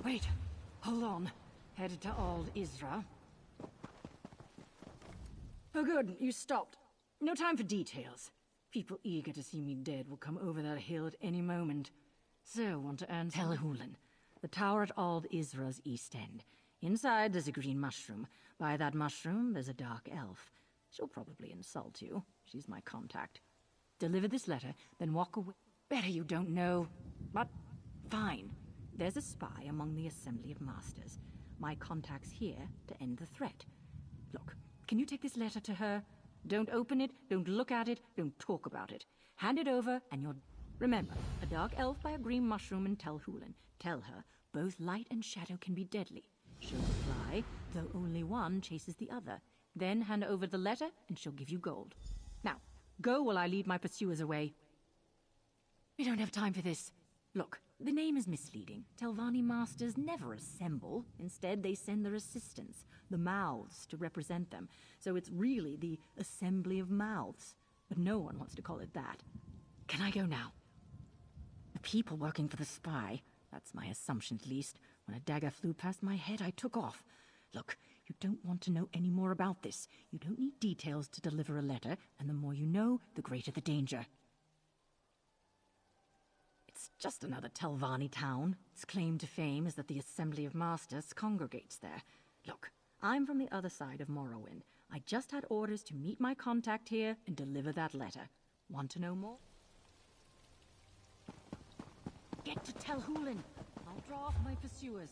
Wait. Hold on. Headed to Old Isra. Oh good, you stopped. No time for details. People eager to see me dead will come over that hill at any moment. So, want to earn Telhulan, the tower at Old Isra's east end. Inside, there's a green mushroom. By that mushroom, there's a dark elf. She'll probably insult you. She's my contact. Deliver this letter, then walk away. Better you don't know. But, fine. There's a spy among the Assembly of Masters. My contact's here to end the threat. Look, can you take this letter to her? Don't open it, don't look at it, don't talk about it. Hand it over, and you're... Remember, a dark elf by a green mushroom in Telhulan. Tell her, both light and shadow can be deadly. She'll reply, though only one chases the other. Then hand over the letter, and she'll give you gold. Now, go while I lead my pursuers away. We don't have time for this. Look, the name is misleading. Telvanni masters never assemble. Instead, they send their assistants, the mouths, to represent them. So it's really the Assembly of Mouths. But no one wants to call it that. Can I go now? The people working for the spy, that's my assumption at least. When a dagger flew past my head, I took off. Look, you don't want to know any more about this. You don't need details to deliver a letter, and the more you know, the greater the danger. It's just another Telvanni town. Its claim to fame is that the Assembly of Masters congregates there. Look, I'm from the other side of Morrowind. I just had orders to meet my contact here and deliver that letter. Want to know more? Get to Telhulan. I'll draw off my pursuers.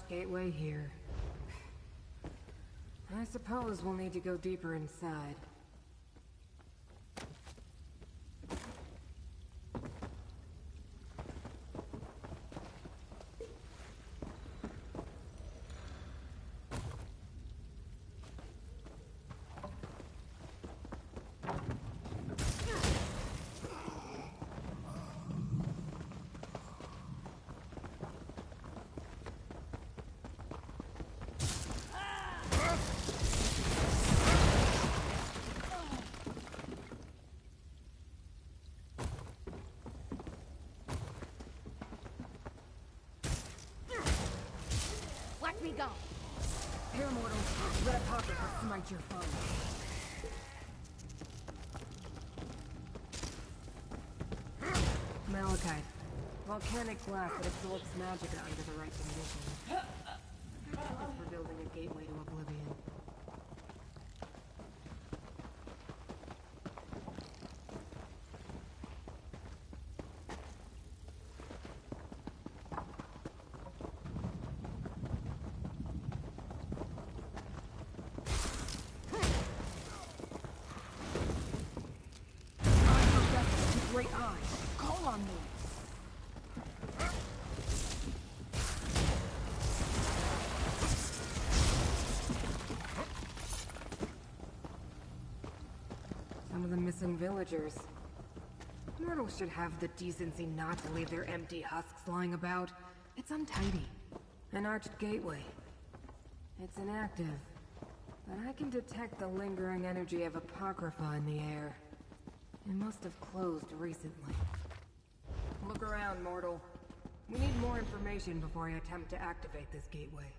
gateway here. I suppose we'll need to go deeper inside. Watch me go. Here, mortal. Let a pocket smite your foe. Malachite. Volcanic glass that absorbs magicka under the right conditions. Perfect for building a gateway to Oblivion. Great eyes. Call on me. Some of the missing villagers. Mortals should have the decency not to leave their empty husks lying about. It's untidy. An arched gateway. It's inactive, but I can detect the lingering energy of Apocrypha in the air. It must have closed recently. Look around, mortal. We need more information before I attempt to activate this gateway.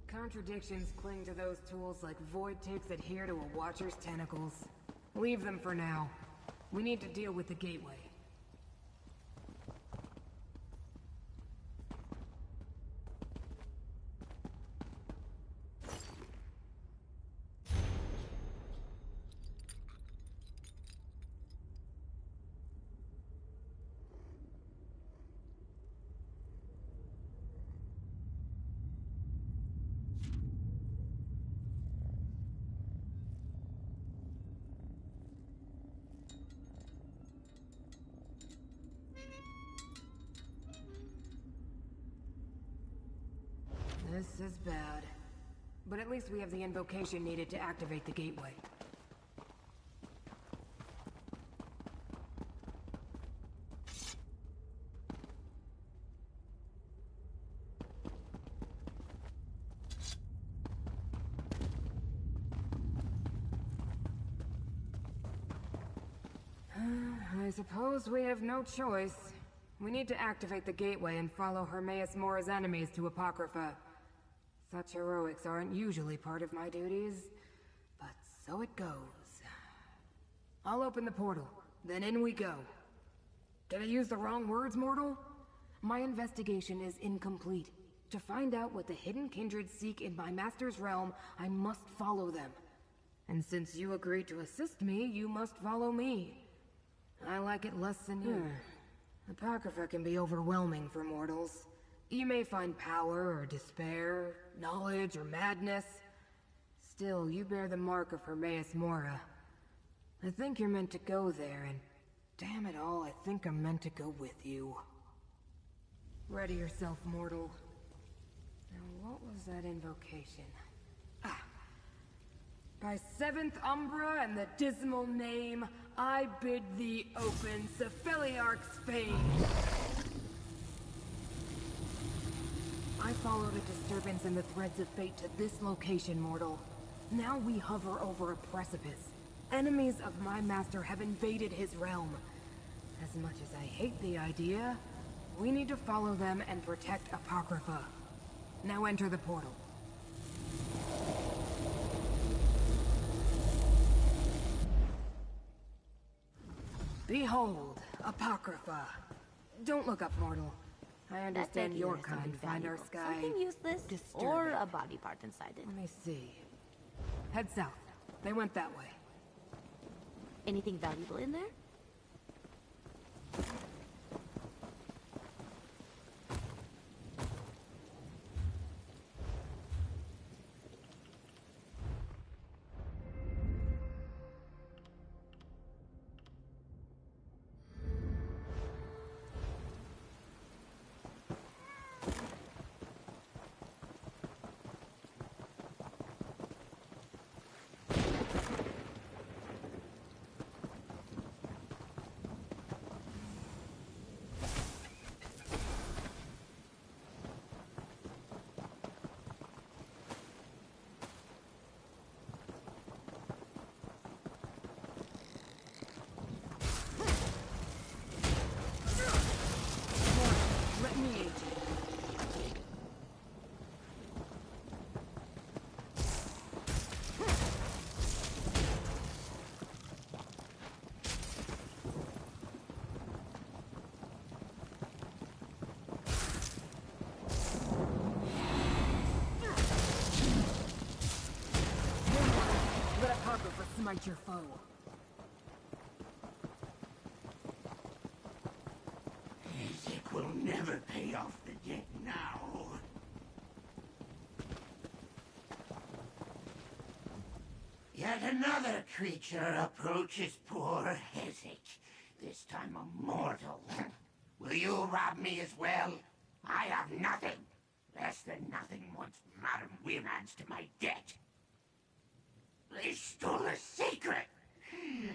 Contradictions cling to those tools like void ticks adhere to a watcher's tentacles. Leave them for now. We need to deal with the gateway. This is bad. But at least we have the invocation needed to activate the gateway. I suppose we have no choice. We need to activate the gateway and follow Hermaeus Mora's enemies to Apocrypha. Such heroics aren't usually part of my duties, but so it goes. I'll open the portal, then in we go. Did I use the wrong words, mortal? My investigation is incomplete. To find out what the hidden kindred seek in my master's realm, I must follow them. And since you agreed to assist me, you must follow me. I like it less than you. Apocrypha can be overwhelming for mortals. You may find power or despair, knowledge or madness. Still, you bear the mark of Hermaeus Mora. I think you're meant to go there, and damn it all, I think I'm meant to go with you. Ready yourself, mortal. Now, what was that invocation? Ah. By seventh Umbra and the dismal name, I bid thee open Cephaliarch's fane. I followed a disturbance in the threads of fate to this location, mortal. Now we hover over a precipice. Enemies of my master have invaded his realm. As much as I hate the idea, we need to follow them and protect Apocrypha. Now enter the portal. Behold, Apocrypha. Don't look up, mortal. I understand your kind find our sky Something useless disturbing. or a body part inside it. Let me see. Head south. They went that way. Anything valuable in there? Smite your foe. Isaac will never pay off the debt now. Yet another creature approaches poor Isaac, this time a mortal. Will you rob me as well? I have nothing, less than nothing once Madam Wynn adds to my debt. They stole a secret!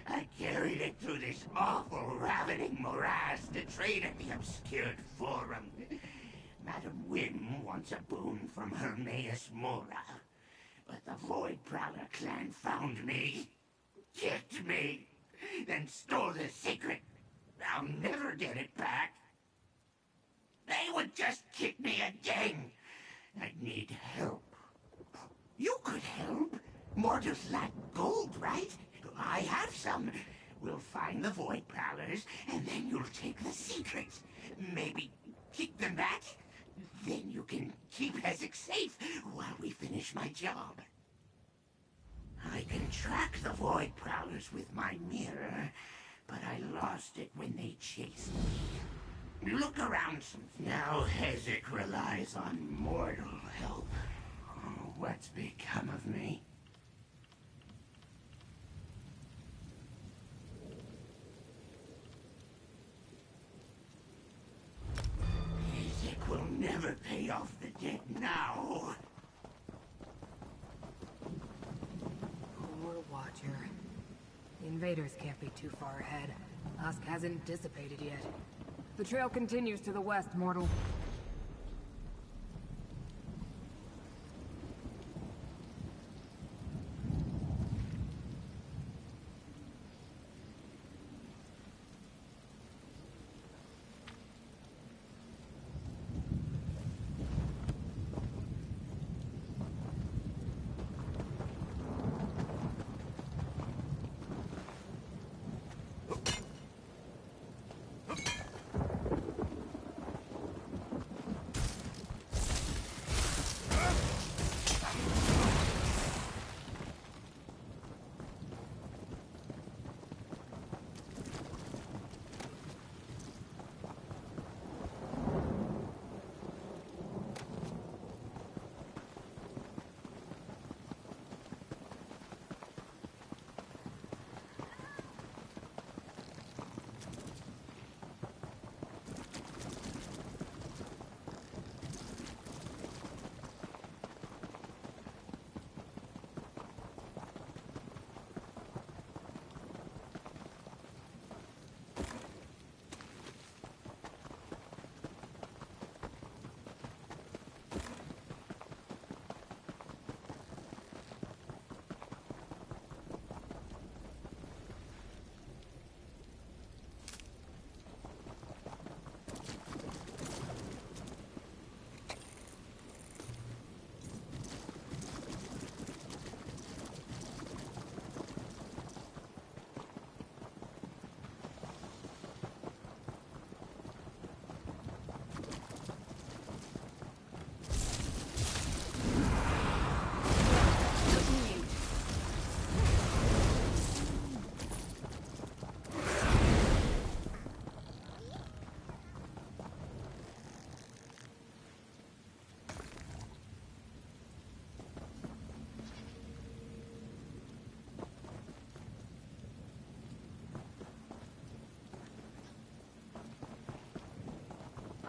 I carried it through this awful, ravening morass to trade at the obscured forum. Madam Wynn wants a boon from Hermaeus Mora. But the Void Prowler clan found me, kicked me, then stole the secret. I'll never get it back. They would just kick me again. I need help. You could help. Mortals lack gold, right? I have some. We'll find the Void Prowlers, and then you'll take the secrets. Maybe keep them back? Then you can keep Isaac safe while we finish my job. I can track the Void Prowlers with my mirror, but I lost it when they chased me. Look around some. Now Isaac relies on mortal help. Oh, what's become of me? Will never pay off the debt now. Poor Watcher. The invaders can't be too far ahead. Husk hasn't dissipated yet. The trail continues to the west, mortal.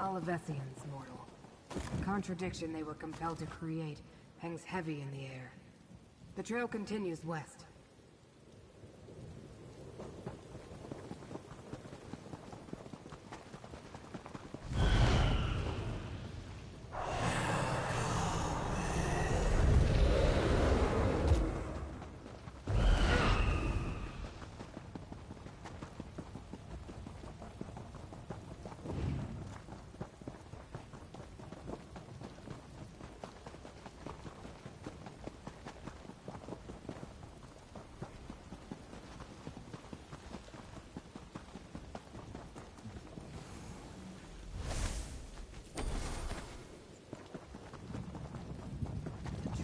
Olivesians, mortal. The contradiction they were compelled to create hangs heavy in the air. The trail continues west.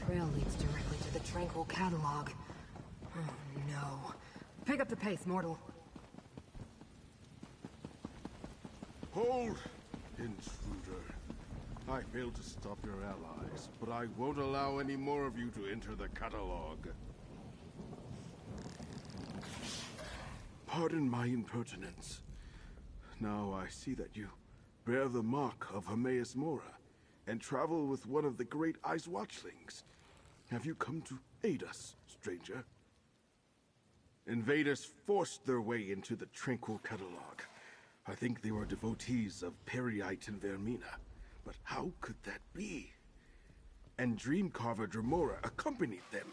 Trail leads directly to the Tranquil Catalog. Oh no. Pick up the pace, mortal. Hold, intruder. I failed to stop your allies, but I won't allow any more of you to enter the catalog. Pardon my impertinence. Now I see that you bear the mark of Hermaeus Mora and travel with one of the great Ice Watchlings. Have you come to aid us, stranger? Invaders forced their way into the Tranquil Catalog. I think they were devotees of Periite and Vermina. But how could that be? And Dreamcarver Dremora accompanied them.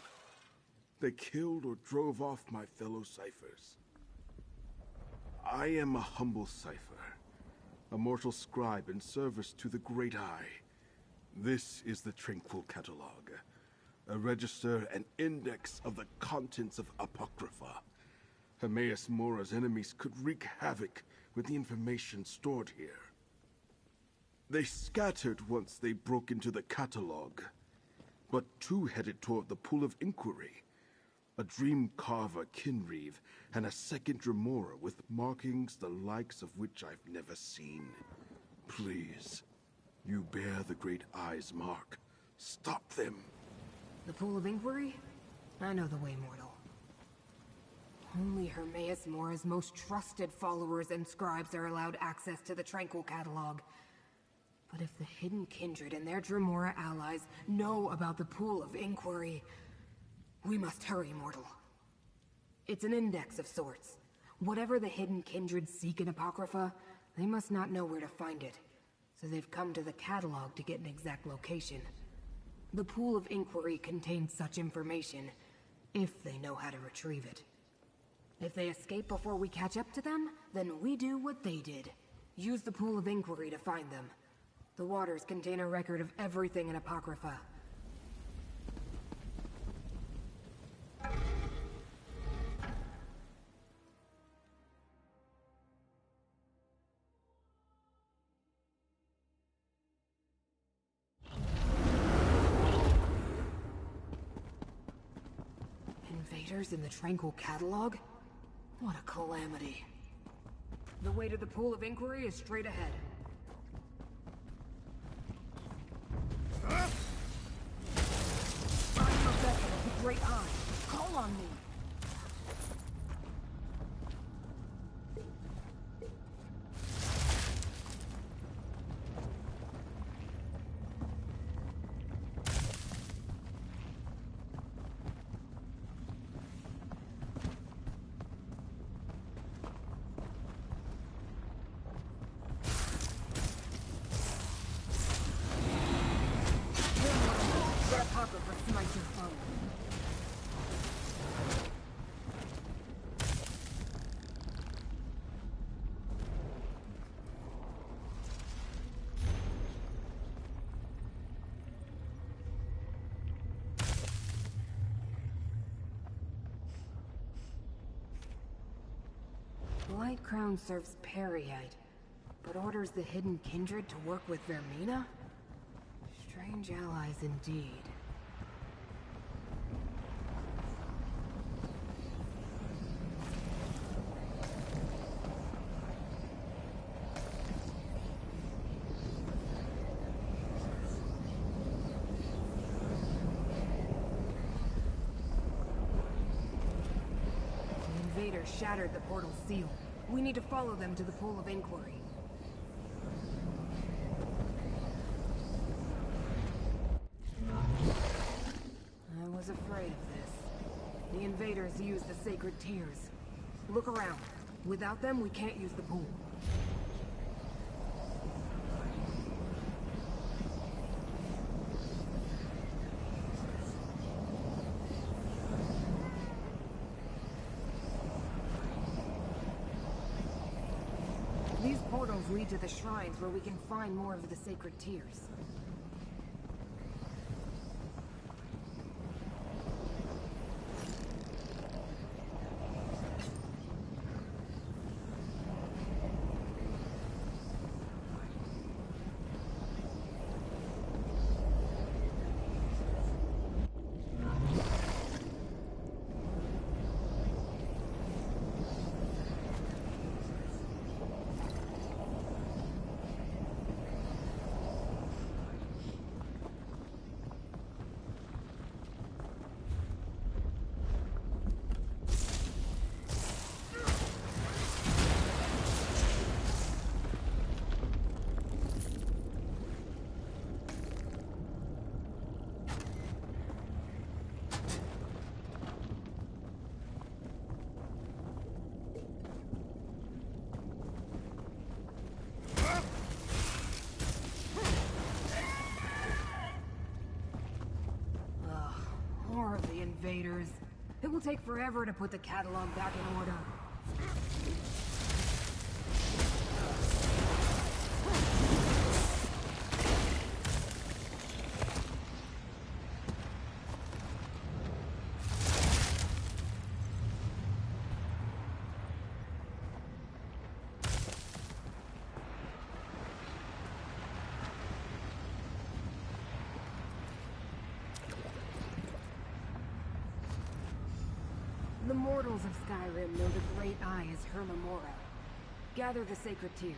They killed or drove off my fellow ciphers. I am a humble cipher, a mortal scribe in service to the Great Eye. This is the Tranquil Catalog, a register and index of the contents of Apocrypha. Hermaeus Mora's enemies could wreak havoc with the information stored here. They scattered once they broke into the catalog, but two headed toward the Pool of Inquiry. A Dreamcarver Kinreeve and a second Dremora with markings the likes of which I've never seen. Please, you bear the Great Eye's mark. Stop them. The Pool of Inquiry? I know the way, mortal. Only Hermaeus Mora's most trusted followers and scribes are allowed access to the Tranquil Catalog. But if the Hidden Kindred and their Dremora allies know about the Pool of Inquiry, we must hurry, mortal. It's an index of sorts. Whatever the Hidden Kindred seek in Apocrypha, they must not know where to find it. So they've come to the catalog to get an exact location. The Pool of Inquiry contains such information, if they know how to retrieve it. If they escape before we catch up to them, then we do what they did. Use the Pool of Inquiry to find them. The waters contain a record of everything in Apocrypha. Invaders in the Tranquil Catalog? What a calamity. The way to the Pool of Inquiry is straight ahead. I'm a veteran of the Great Eye. Call on me. Light Crown serves Periite, but orders the Hidden Kindred to work with Vermina? Strange allies indeed. The invaders shattered the portal's seal. We need to follow them to the Pool of Inquiry. invaders use the sacred tears. Look around. Without them, we can't use the pool. These portals lead to the shrines where we can find more of the sacred tears. More of the invaders. It will take forever to put the catalog back in order. The mortals of Skyrim know the Great Eye is her memorial. Gather the sacred tears.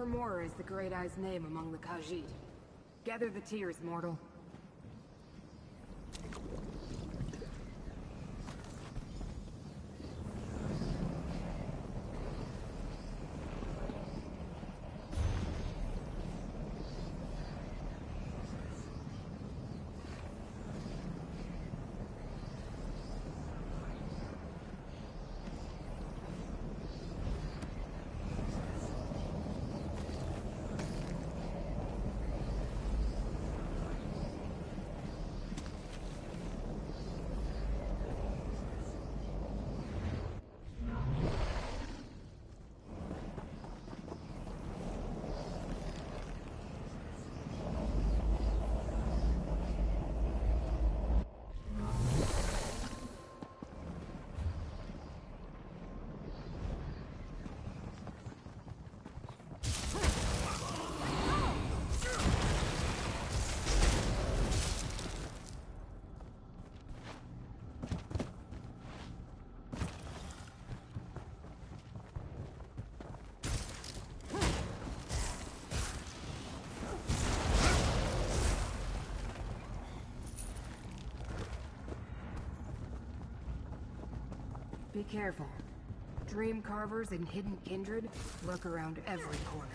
Hermora is the Great Eye's name among the Khajiit. Gather the tears, mortal. Be careful. Dream carvers and hidden kindred lurk around every corner.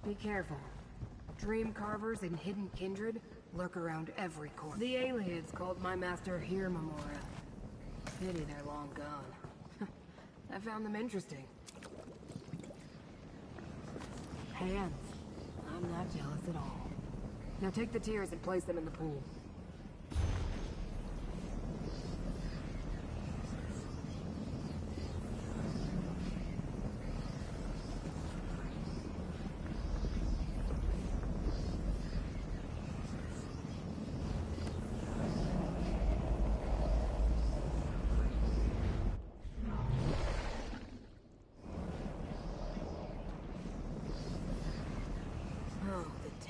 Be careful. Dream carvers and hidden kindred lurk around every corner. The aliens called my master here, Mamora. Pity they're long gone. I found them interesting. Hands. I'm not jealous at all. Now take the tears and place them in the pool.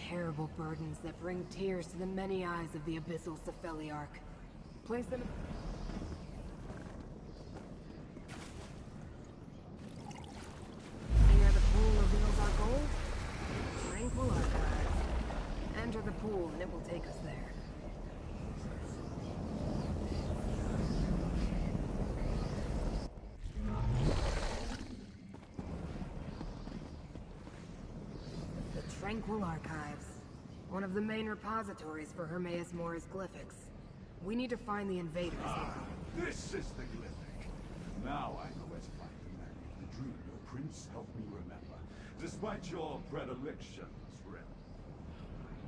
Terrible burdens that bring tears to the many eyes of the abyssal Cephaliarch. Place them... Ere the pool reveals our gold, tranquil archives. Enter the pool and it will take us there. Tranquil Archives. One of the main repositories for Hermaeus Mora's glyphics. We need to find the invaders. This is the glyphic. Now I know where to find the man of the dream your prince helped me remember, despite your predilections, Rem.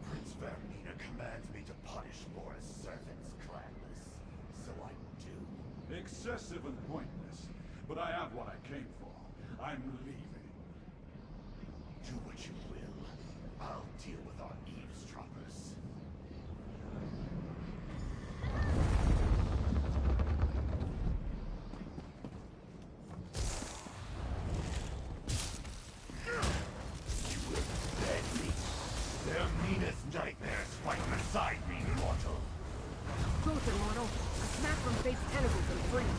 Prince Vermina commands me to punish Mora's servants, clanless. So I do. Excessive and pointless, but I have what I came for. I'm leaving. Do what you will. I'll deal with our eavesdroppers. You will bed me. Their meanest nightmares fight beside me, mortal. Closer, mortal. A snap from fate's tentacles and free.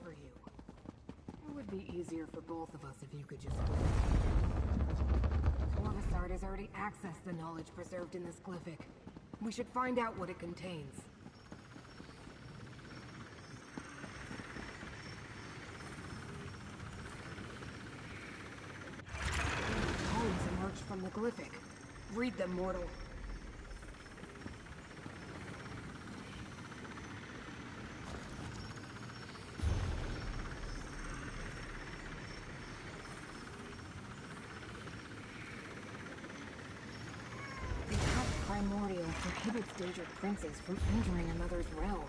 For you. It would be easier for both of us if you could just Corvusard has already accessed the knowledge preserved in this glyphic. We should find out what it contains. Tomes emerged from the glyphic. Read them, mortal. Primordial prohibits Daedric princes from entering another's realm.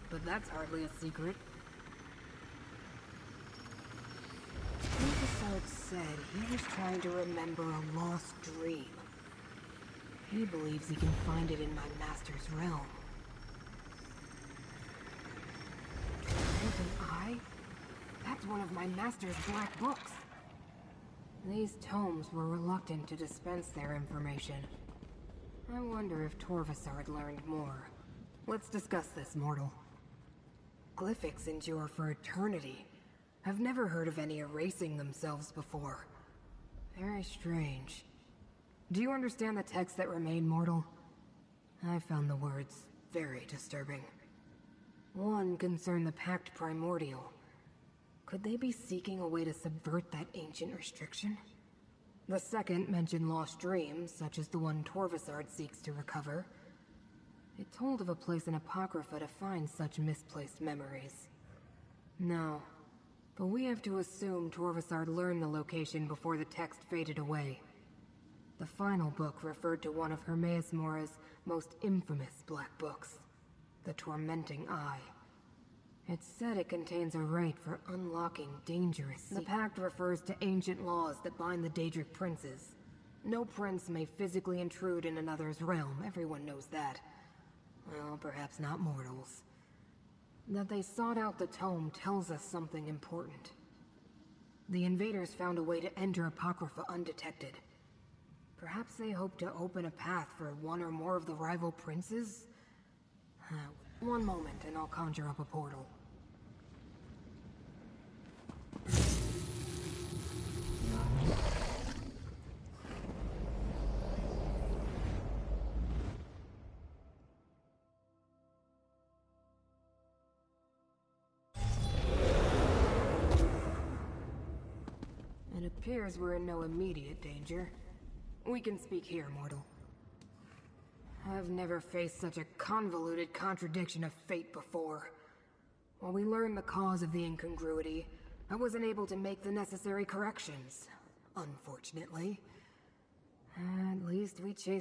But that's hardly a secret. Corvusard said he was trying to remember a lost dream. He believes he can find it in my master's realm. An eye? That's one of my master's black books. These tomes were reluctant to dispense their information. I wonder if Torvusard learned more. Let's discuss this, mortal. Glyphics endure for eternity. I've never heard of any erasing themselves before. Very strange. Do you understand the texts that remain, mortal? I found the words very disturbing. One concerned the Pact Primordial. Could they be seeking a way to subvert that ancient restriction? The second mentioned lost dreams, such as the one Torvasard seeks to recover. It told of a place in Apocrypha to find such misplaced memories. No, but we have to assume Torvasard learned the location before the text faded away. The final book referred to one of Hermaeus Mora's most infamous black books, the Tormenting Eye. It said it contains a rite for unlocking dangerous secrets. The Pact refers to ancient laws that bind the Daedric princes. No prince may physically intrude in another's realm, everyone knows that. Well, perhaps not mortals. That they sought out the tome tells us something important. The invaders found a way to enter Apocrypha undetected. Perhaps they hope to open a path for one or more of the rival princes? One moment and I'll conjure up a portal. It appears we're in no immediate danger. We can speak here, mortal. I've never faced such a convoluted contradiction of fate before. While we learned the cause of the incongruity, I wasn't able to make the necessary corrections, unfortunately. At least we chased